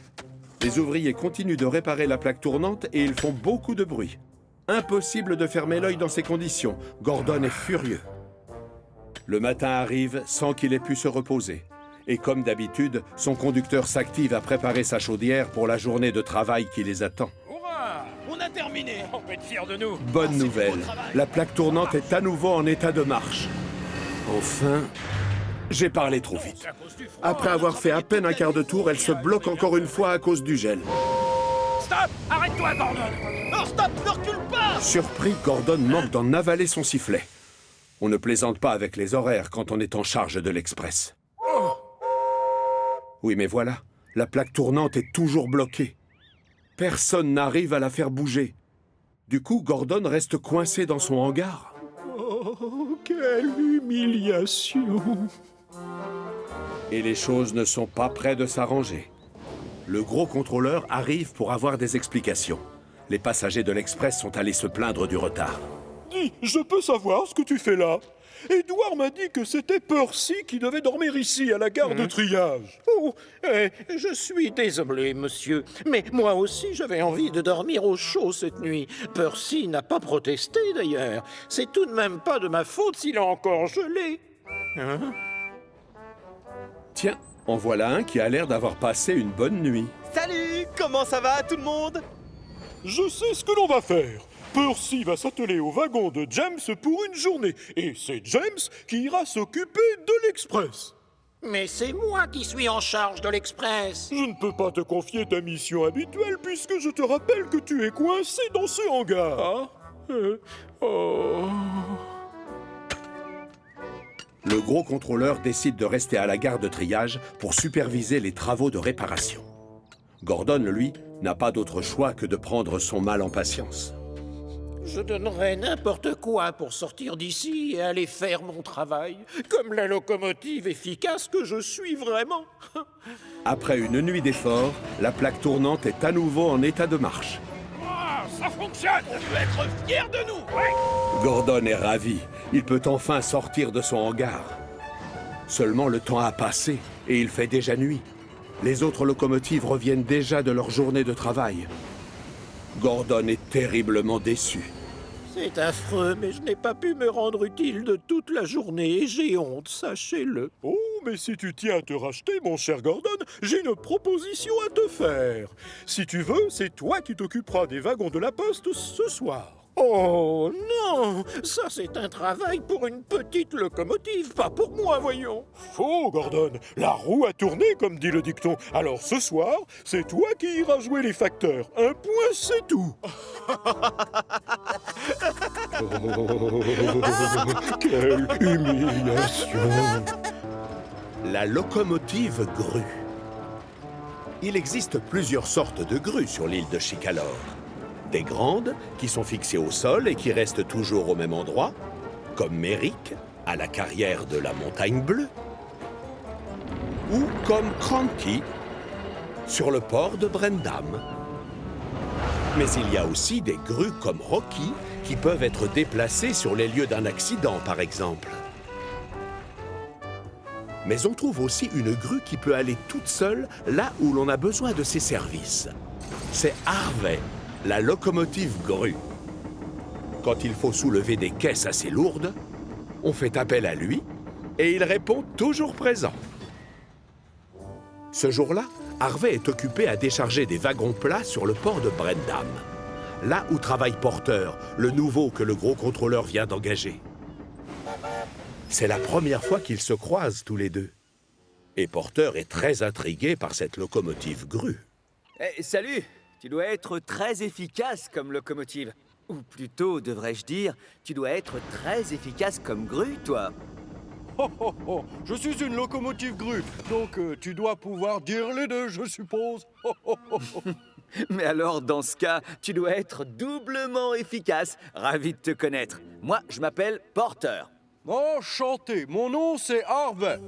Les ouvriers continuent de réparer la plaque tournante et ils font beaucoup de bruit. Impossible de fermer l'œil dans ces conditions. Gordon est furieux. Le matin arrive sans qu'il ait pu se reposer. Et comme d'habitude, son conducteur s'active à préparer sa chaudière pour la journée de travail qui les attend. Hurrah! On a terminé. On peut être fiers de nous. Bonne nouvelle, la plaque tournante est à nouveau en état de marche. Enfin, j'ai parlé trop vite. Après avoir fait à peine un quart de tour, elle se bloque encore une fois à cause du gel. Stop! Arrête-toi, Gordon! Non, stop! Ne recule pas! Surpris, Gordon manque d'en avaler son sifflet. On ne plaisante pas avec les horaires quand on est en charge de l'Express. Oui, mais voilà, la plaque tournante est toujours bloquée. Personne n'arrive à la faire bouger. Du coup, Gordon reste coincé dans son hangar. Oh, quelle humiliation! Et les choses ne sont pas près de s'arranger. Le gros contrôleur arrive pour avoir des explications. Les passagers de l'Express sont allés se plaindre du retard. Dis, je peux savoir ce que tu fais là? Édouard m'a dit que c'était Percy qui devait dormir ici, à la gare de triage. Oh, je suis désolé, monsieur, mais moi aussi j'avais envie de dormir au chaud cette nuit. Percy n'a pas protesté d'ailleurs. C'est tout de même pas de ma faute s'il a encore gelé. Hein? Tiens, en voilà un qui a l'air d'avoir passé une bonne nuit. Salut! Comment ça va, tout le monde? Je sais ce que l'on va faire. Percy va s'atteler au wagon de James pour une journée. Et c'est James qui ira s'occuper de l'Express. Mais c'est moi qui suis en charge de l'Express. Je ne peux pas te confier ta mission habituelle puisque je te rappelle que tu es coincé dans ce hangar. Le gros contrôleur décide de rester à la gare de triage pour superviser les travaux de réparation. Gordon, lui, n'a pas d'autre choix que de prendre son mal en patience. Je donnerais n'importe quoi pour sortir d'ici et aller faire mon travail, comme la locomotive efficace que je suis vraiment. Après une nuit d'efforts, la plaque tournante est à nouveau en état de marche. Ah, ça fonctionne! On peut être fiers de nous! Ouais. Gordon est ravi. Il peut enfin sortir de son hangar. Seulement le temps a passé et il fait déjà nuit. Les autres locomotives reviennent déjà de leur journée de travail. Gordon est terriblement déçu. C'est affreux, mais je n'ai pas pu me rendre utile de toute la journée et j'ai honte, sachez-le. Oh, mais si tu tiens à te racheter, mon cher Gordon, j'ai une proposition à te faire. Si tu veux, c'est toi qui t'occuperas des wagons de la poste ce soir. Oh non! Ça, c'est un travail pour une petite locomotive, pas pour moi, voyons. Faux, Gordon. La roue a tourné, comme dit le dicton. Alors ce soir, c'est toi qui iras jouer les facteurs. Un point, c'est tout. Quelle humiliation! La locomotive grue. Il existe plusieurs sortes de grues sur l'île de Chicalor. Des grandes, qui sont fixées au sol et qui restent toujours au même endroit, comme Merrick, à la carrière de la Montagne Bleue, ou comme Cranky, sur le port de Brendam. Mais il y a aussi des grues comme Rocky, qui peuvent être déplacées sur les lieux d'un accident, par exemple. Mais on trouve aussi une grue qui peut aller toute seule là où l'on a besoin de ses services. C'est Harvey, la locomotive grue. Quand il faut soulever des caisses assez lourdes, on fait appel à lui et il répond toujours présent. Ce jour-là, Harvey est occupé à décharger des wagons plats sur le port de Brendam, là où travaille Porter, le nouveau que le gros contrôleur vient d'engager. C'est la première fois qu'ils se croisent tous les deux. Et Porter est très intrigué par cette locomotive grue. Salut! Tu dois être très efficace comme locomotive. Ou plutôt, devrais-je dire, tu dois être très efficace comme grue, toi. Je suis une locomotive grue, donc tu dois pouvoir dire les deux, je suppose. Mais alors, dans ce cas, tu dois être doublement efficace. Ravi de te connaître. Moi, je m'appelle Porter. Enchanté, mon nom c'est Harvey.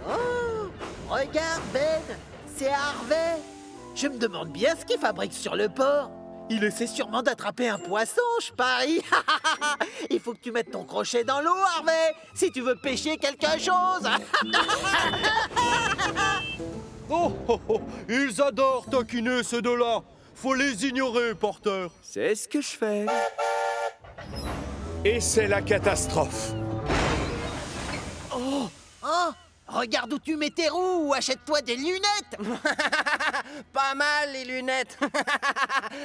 Oh, regarde Ben, c'est Harvey. Je me demande bien ce qu'il fabrique sur le port. Il essaie sûrement d'attraper un poisson, je parie. Il faut que tu mettes ton crochet dans l'eau, Harvey, si tu veux pêcher quelque chose. Oh, oh, oh, ils adorent taquiner ces deux-là. Faut les ignorer, Porter. C'est ce que je fais. Et c'est la catastrophe. Oh, regarde où tu mets tes roues ou achète-toi des lunettes. Pas mal, les lunettes.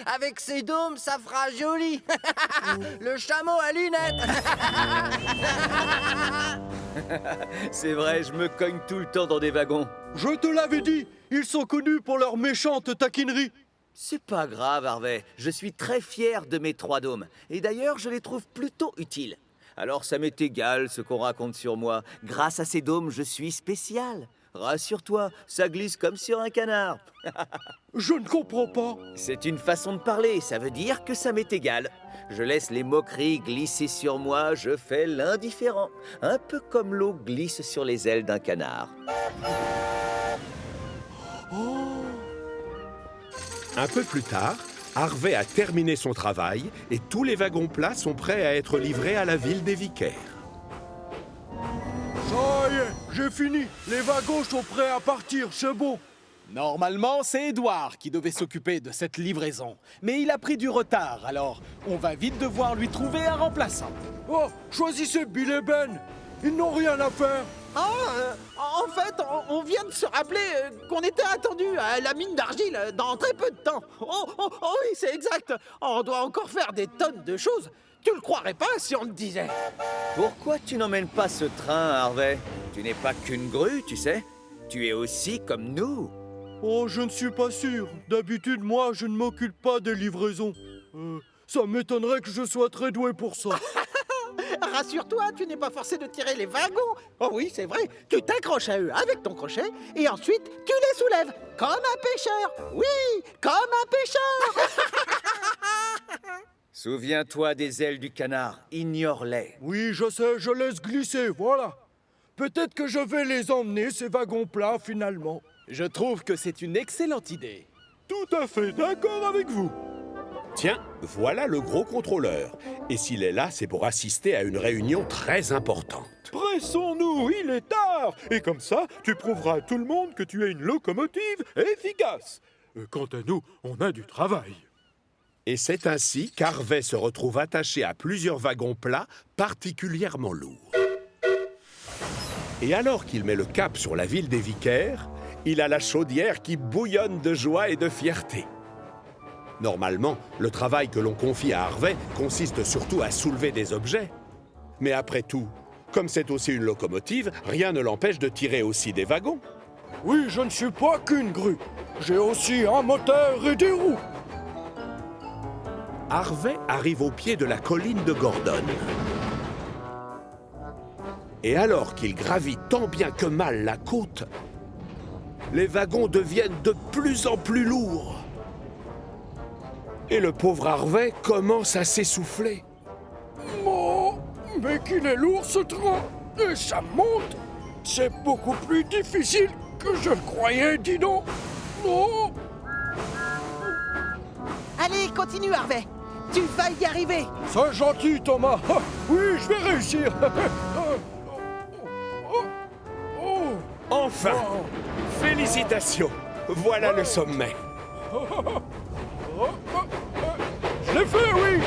Avec ces dômes, ça fera joli. Le chameau à lunettes. C'est vrai, je me cogne tout le temps dans des wagons. Je te l'avais dit, ils sont connus pour leur méchante taquinerie. C'est pas grave, Harvey. Je suis très fier de mes 3 dômes. Et d'ailleurs, je les trouve plutôt utiles. Alors ça m'est égal ce qu'on raconte sur moi. Grâce à ces dômes, je suis spécial. Rassure-toi, ça glisse comme sur un canard. Je ne comprends pas. C'est une façon de parler, ça veut dire que ça m'est égal. Je laisse les moqueries glisser sur moi, je fais l'indifférent. Un peu comme l'eau glisse sur les ailes d'un canard. Un peu plus tard, Harvey a terminé son travail et tous les wagons plats sont prêts à être livrés à la ville des Vicaires. Ça y est, j'ai fini. Les wagons sont prêts à partir, c'est bon. Normalement, c'est Edouard qui devait s'occuper de cette livraison. Mais il a pris du retard, alors on va vite devoir lui trouver un remplaçant. Oh, choisissez Bill et Ben. Ils n'ont rien à faire. En fait, on vient de se rappeler qu'on était attendu à la mine d'argile dans très peu de temps. Oh oui, c'est exact. On doit encore faire des tonnes de choses. Tu le croirais pas si on te disait. Pourquoi tu n'emmènes pas ce train, Harvey? Tu n'es pas qu'une grue, tu sais. Tu es aussi comme nous. Oh, je ne suis pas sûr. D'habitude, moi, je ne m'occupe pas des livraisons. Ça m'étonnerait que je sois très doué pour ça. Rassure-toi, tu n'es pas forcé de tirer les wagons. Oh oui, c'est vrai. Tu t'accroches à eux avec ton crochet et ensuite tu les soulèves. Comme un pêcheur. Oui, comme un pêcheur. Souviens-toi des ailes du canard, ignore-les. Oui, je sais, je laisse glisser, voilà. Peut-être que je vais les emmener, ces wagons plats, finalement. Je trouve que c'est une excellente idée. Tout à fait d'accord avec vous. Tiens, voilà le gros contrôleur. Et s'il est là, c'est pour assister à une réunion très importante. Pressons-nous, il est tard. Et comme ça, tu prouveras à tout le monde que tu es une locomotive efficace. Quant à nous, on a du travail. Et c'est ainsi qu'Harvey se retrouve attaché à plusieurs wagons plats particulièrement lourds. Et alors qu'il met le cap sur la ville des Vicaires, il a la chaudière qui bouillonne de joie et de fierté. Normalement, le travail que l'on confie à Harvey consiste surtout à soulever des objets. Mais après tout, comme c'est aussi une locomotive, rien ne l'empêche de tirer aussi des wagons. Oui, je ne suis pas qu'une grue. J'ai aussi un moteur et des roues. Harvey arrive au pied de la colline de Gordon. Et alors qu'il gravit tant bien que mal la côte, les wagons deviennent de plus en plus lourds. Et le pauvre Harvey commence à s'essouffler. Oh, mais qu'il est lourd ce train. Et ça monte. C'est beaucoup plus difficile que je le croyais, dis donc. Oh. Allez, continue, Harvey. Tu vas y arriver. C'est gentil, Thomas. Oui, je vais réussir. Enfin, félicitations. Voilà le sommet. Je l'ai fait, oui.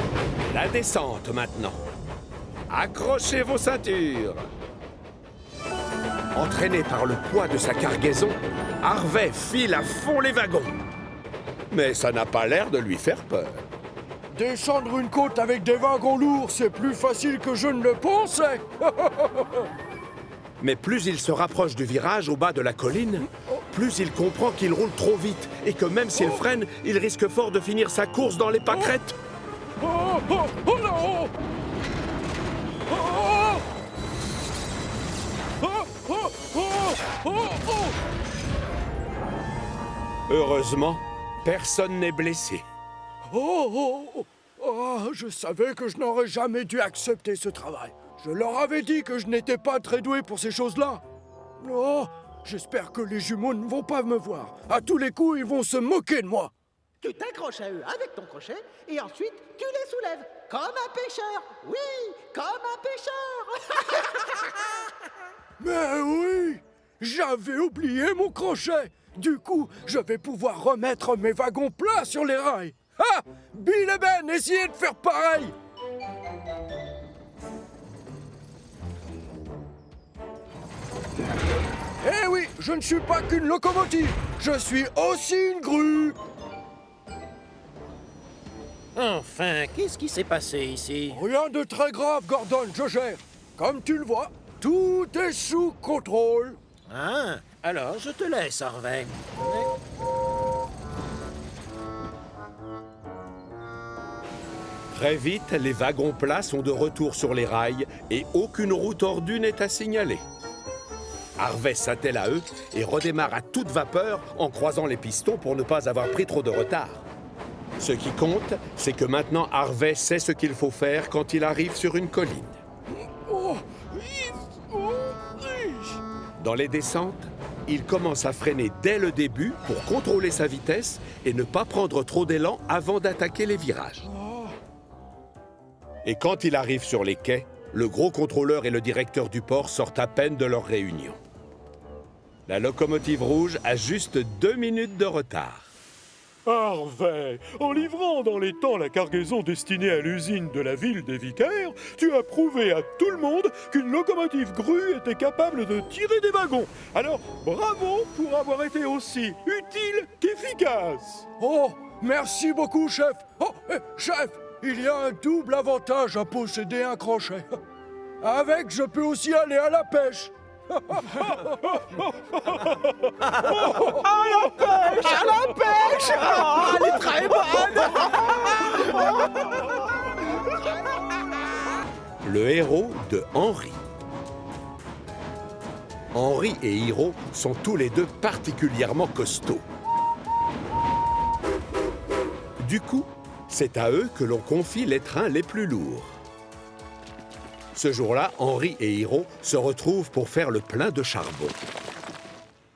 La descente maintenant. Accrochez vos ceintures. Entraîné par le poids de sa cargaison, Harvey file à fond les wagons. Mais ça n'a pas l'air de lui faire peur. Descendre une côte avec des wagons lourds, c'est plus facile que je ne le pensais. Mais plus il se rapproche du virage au bas de la colline, plus il comprend qu'il roule trop vite et que même s'il freine, il risque fort de finir sa course dans les pâquerettes. Oh non! Heureusement, personne n'est blessé. Oh, je savais que je n'aurais jamais dû accepter ce travail. Je leur avais dit que je n'étais pas très doué pour ces choses-là. Oh, j'espère que les jumeaux ne vont pas me voir. À tous les coups, ils vont se moquer de moi. Tu t'accroches à eux avec ton crochet et ensuite tu les soulèves. Comme un pêcheur. Oui, comme un pêcheur. Mais oui, j'avais oublié mon crochet. Du coup, je vais pouvoir remettre mes wagons plats sur les rails. Ah! Bill et Ben, essayez de faire pareil. Eh oui, je ne suis pas qu'une locomotive. Je suis aussi une grue. Enfin, qu'est-ce qui s'est passé ici? Rien de très grave, Gordon, je gère. Comme tu le vois, tout est sous contrôle. Ah, alors je te laisse, Harvey. Très vite, les wagons plats sont de retour sur les rails et aucune roue tordue n'est à signaler. Harvey s'attelle à eux et redémarre à toute vapeur en croisant les pistons pour ne pas avoir pris trop de retard. Ce qui compte, c'est que maintenant Harvey sait ce qu'il faut faire quand il arrive sur une colline. Dans les descentes, il commence à freiner dès le début pour contrôler sa vitesse et ne pas prendre trop d'élan avant d'attaquer les virages. Et quand il arrive sur les quais, le gros contrôleur et le directeur du port sortent à peine de leur réunion. La locomotive rouge a juste 2 minutes de retard. Harvey, en livrant dans les temps la cargaison destinée à l'usine de la ville des Vicaires, tu as prouvé à tout le monde qu'une locomotive grue était capable de tirer des wagons. Alors, bravo pour avoir été aussi utile qu'efficace. Oh, merci beaucoup, chef. Oh, chef, il y a un double avantage à posséder un crochet. Avec, je peux aussi aller à la pêche. À la pêche! À la pêche! Oh, elle est très bonne! Le héros de Henri. Henri et Hiro sont tous les deux particulièrement costauds. Du coup, c'est à eux que l'on confie les trains les plus lourds. Ce jour-là, Henri et Hiro se retrouvent pour faire le plein de charbon.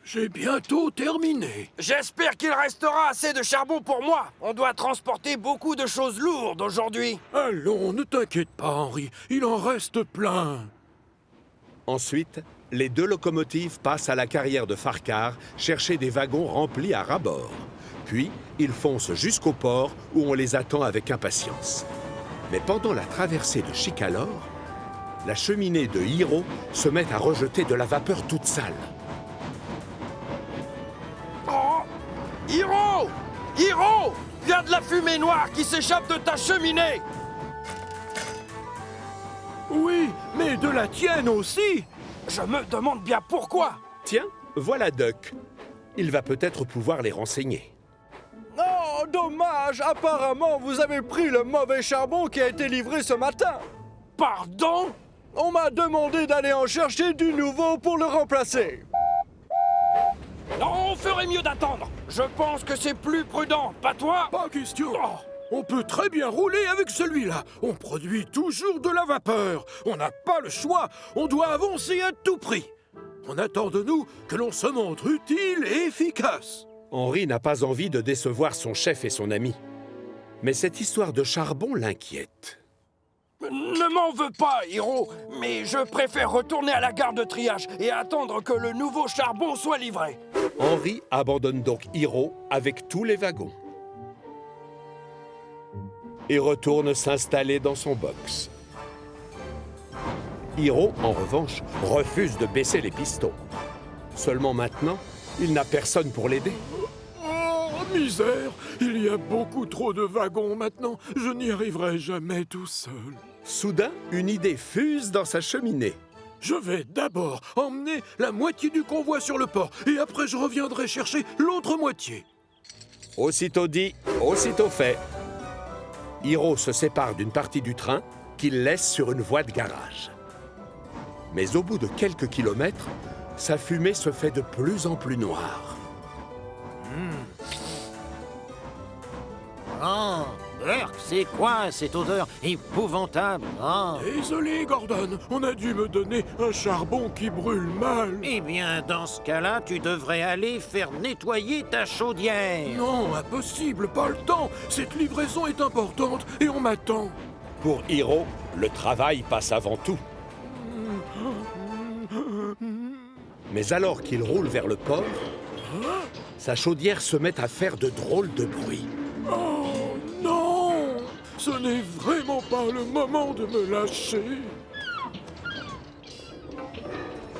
J'ai bientôt terminé. J'espère qu'il restera assez de charbon pour moi. On doit transporter beaucoup de choses lourdes aujourd'hui. Allons, ne t'inquiète pas, Henri. Il en reste plein. Ensuite, les 2 locomotives passent à la carrière de Farquhar chercher des wagons remplis à ras-bord. Puis, ils foncent jusqu'au port où on les attend avec impatience. Mais pendant la traversée de Chicalor, la cheminée de Hiro se met à rejeter de la vapeur toute sale. Oh! Hiro! Hiro! Il y a de la fumée noire qui s'échappe de ta cheminée! Oui, mais de la tienne aussi! Je me demande bien pourquoi! Tiens, voilà Duck. Il va peut-être pouvoir les renseigner. Oh, dommage! Apparemment, vous avez pris le mauvais charbon qui a été livré ce matin. Pardon? On m'a demandé d'aller en chercher du nouveau pour le remplacer. Non, on ferait mieux d'attendre. Je pense que c'est plus prudent, pas toi? Pas question. On peut très bien rouler avec celui-là. On produit toujours de la vapeur. On n'a pas le choix. On doit avancer à tout prix. On attend de nous que l'on se montre utile et efficace. Henri n'a pas envie de décevoir son chef et son ami. Mais cette histoire de charbon l'inquiète. Ne m'en veux pas, Hiro, mais je préfère retourner à la gare de triage et attendre que le nouveau charbon soit livré. Henri abandonne donc Hiro avec tous les wagons. Et retourne s'installer dans son box. Hiro, en revanche, refuse de baisser les pistons. Seulement maintenant, il n'a personne pour l'aider. Oh, misère! Il y a beaucoup trop de wagons maintenant. Je n'y arriverai jamais tout seul. Soudain, une idée fuse dans sa cheminée. Je vais d'abord emmener la moitié du convoi sur le port, et après je reviendrai chercher l'autre moitié. Aussitôt dit, aussitôt fait. Hiro se sépare d'une partie du train qu'il laisse sur une voie de garage. Mais au bout de quelques kilomètres, sa fumée se fait de plus en plus noire. Oh, Urk, c'est quoi cette odeur épouvantable, hein? Désolé, Gordon, on a dû me donner un charbon qui brûle mal. Eh bien, dans ce cas-là, tu devrais aller faire nettoyer ta chaudière. Non, impossible, pas le temps. Cette livraison est importante et on m'attend. Pour Hiro, le travail passe avant tout. Mais alors qu'il roule vers le port, sa chaudière se met à faire de drôles de bruits. Oh non! Ce n'est vraiment pas le moment de me lâcher.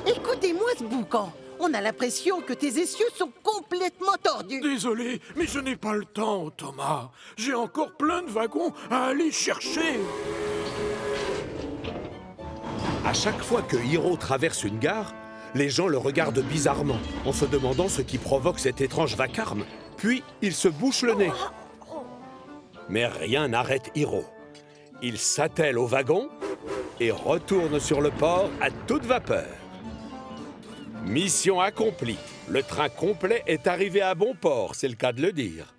Écoutez-moi ce boucan. On a l'impression que tes essieux sont complètement tordus. Désolé, mais je n'ai pas le temps, Thomas. J'ai encore plein de wagons à aller chercher. À chaque fois que Hiro traverse une gare, les gens le regardent bizarrement, en se demandant ce qui provoque cet étrange vacarme. Puis, il se bouche le nez. Mais rien n'arrête Hiro. Il s'attelle au wagon et retourne sur le port à toute vapeur. Mission accomplie. Le train complet est arrivé à bon port, c'est le cas de le dire.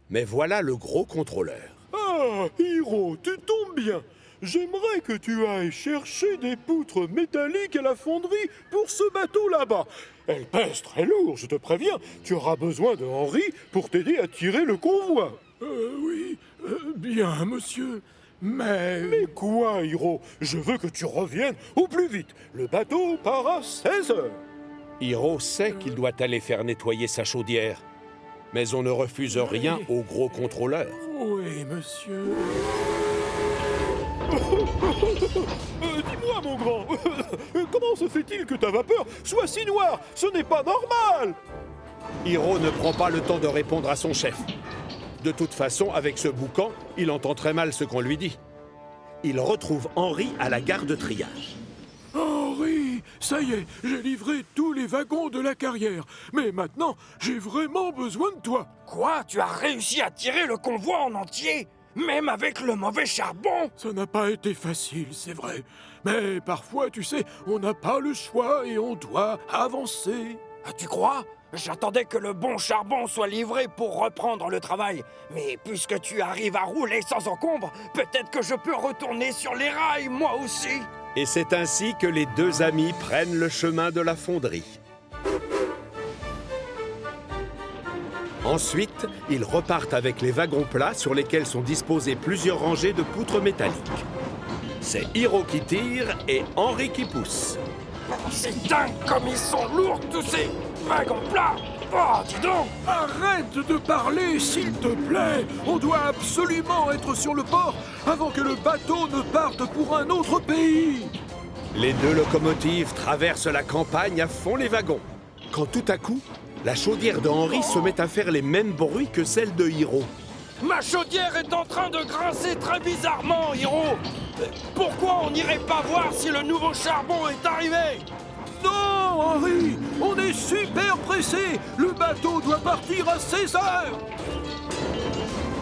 Mais voilà le gros contrôleur. Ah, Hiro, tu tombes bien. J'aimerais que tu ailles chercher des poutres métalliques à la fonderie pour ce bateau là-bas. Elles pèsent très lourd, je te préviens. Tu auras besoin de Henry pour t'aider à tirer le convoi. Oui, bien, monsieur. Mais quoi, Hiro? Je veux que tu reviennes au plus vite. Le bateau part à 16 heures. Hiro sait qu'il doit aller faire nettoyer sa chaudière. Mais on ne refuse rien au gros contrôleur. Oui, monsieur. Dis-moi, mon grand, comment se fait-il que ta vapeur soit si noire? Ce n'est pas normal! Hiro ne prend pas le temps de répondre à son chef. De toute façon, avec ce boucan, il entend très mal ce qu'on lui dit. Il retrouve Henry à la gare de triage. Henry, ça y est, j'ai livré tous les wagons de la carrière. Mais maintenant, j'ai vraiment besoin de toi. Quoi? Tu as réussi à tirer le convoi en entier? Même avec le mauvais charbon? Ça n'a pas été facile, c'est vrai. Mais parfois, tu sais, on n'a pas le choix et on doit avancer. Ah, tu crois? J'attendais que le bon charbon soit livré pour reprendre le travail. Mais puisque tu arrives à rouler sans encombre, peut-être que je peux retourner sur les rails, moi aussi. Et c'est ainsi que les deux amis prennent le chemin de la fonderie. Ensuite, ils repartent avec les wagons plats sur lesquels sont disposées plusieurs rangées de poutres métalliques. C'est Hiro qui tire et Henry qui pousse. C'est dingue comme ils sont lourds, tous ces wagons plats! Oh, dis donc! Arrête de parler, s'il te plaît! On doit absolument être sur le port avant que le bateau ne parte pour un autre pays! Les deux locomotives traversent la campagne à fond les wagons. Quand tout à coup, la chaudière de Henry se met à faire les mêmes bruits que celle de Hiro. Ma chaudière est en train de grincer très bizarrement, Hiro! Pourquoi on n'irait pas voir si le nouveau charbon est arrivé? Non, Henry! On est super pressé! Le bateau doit partir à 16 heures!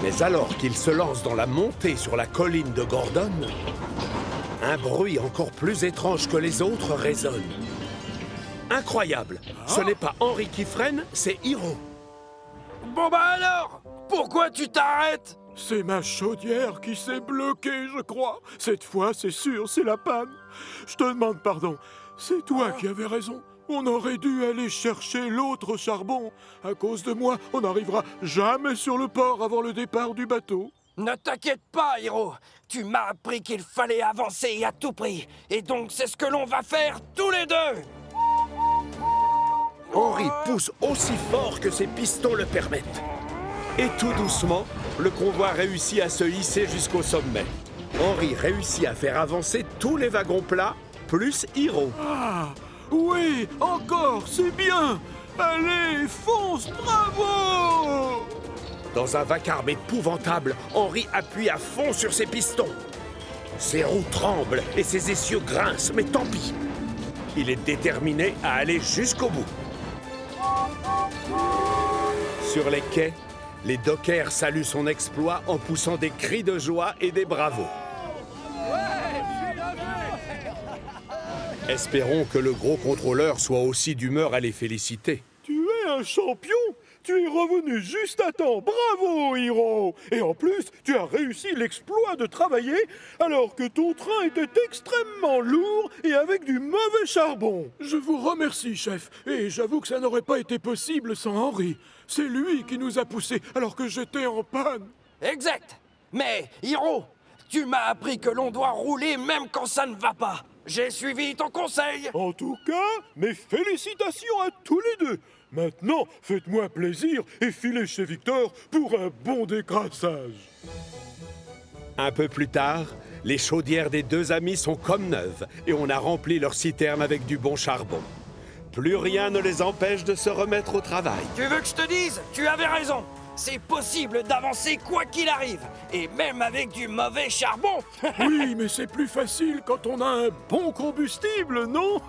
Mais alors qu'il se lance dans la montée sur la colline de Gordon, un bruit encore plus étrange que les autres résonne. Incroyable! Ce n'est pas Henry qui freine, c'est Hiro. Bon bah alors! Pourquoi tu t'arrêtes? C'est ma chaudière qui s'est bloquée, je crois. Cette fois, c'est sûr, c'est la panne. Je te demande pardon. C'est toi qui avais raison. On aurait dû aller chercher l'autre charbon. À cause de moi, on n'arrivera jamais sur le port avant le départ du bateau. Ne t'inquiète pas, Hiro. Tu m'as appris qu'il fallait avancer à tout prix. Et donc, c'est ce que l'on va faire tous les deux. Henry pousse aussi fort que ses pistons le permettent. Et tout doucement, le convoi réussit à se hisser jusqu'au sommet. Henry réussit à faire avancer tous les wagons plats, plus Hiro. Ah, oui, encore, c'est bien. Allez, fonce, bravo! Dans un vacarme épouvantable, Henry appuie à fond sur ses pistons. Ses roues tremblent et ses essieux grincent, mais tant pis. Il est déterminé à aller jusqu'au bout. Sur les quais, les dockers saluent son exploit en poussant des cris de joie et des bravos. Espérons que le gros contrôleur soit aussi d'humeur à les féliciter. Tu es un champion! Tu es revenu juste à temps. Bravo, Hiro! Et en plus, tu as réussi l'exploit de travailler alors que ton train était extrêmement lourd et avec du mauvais charbon. Je vous remercie, chef. Et j'avoue que ça n'aurait pas été possible sans Henry. C'est lui qui nous a poussés alors que j'étais en panne. Exact. Mais, Hiro, tu m'as appris que l'on doit rouler même quand ça ne va pas. J'ai suivi ton conseil. En tout cas, mes félicitations à tous les deux. Maintenant, faites-moi plaisir et filez chez Victor pour un bon décrassage. Un peu plus tard, les chaudières des deux amis sont comme neuves et on a rempli leur citerne avec du bon charbon. Plus rien ne les empêche de se remettre au travail. Tu veux que je te dise? Tu avais raison. C'est possible d'avancer quoi qu'il arrive, et même avec du mauvais charbon. Oui, mais c'est plus facile quand on a un bon combustible, non?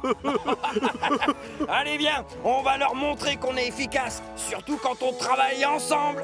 Allez, viens, on va leur montrer qu'on est efficace, surtout quand on travaille ensemble.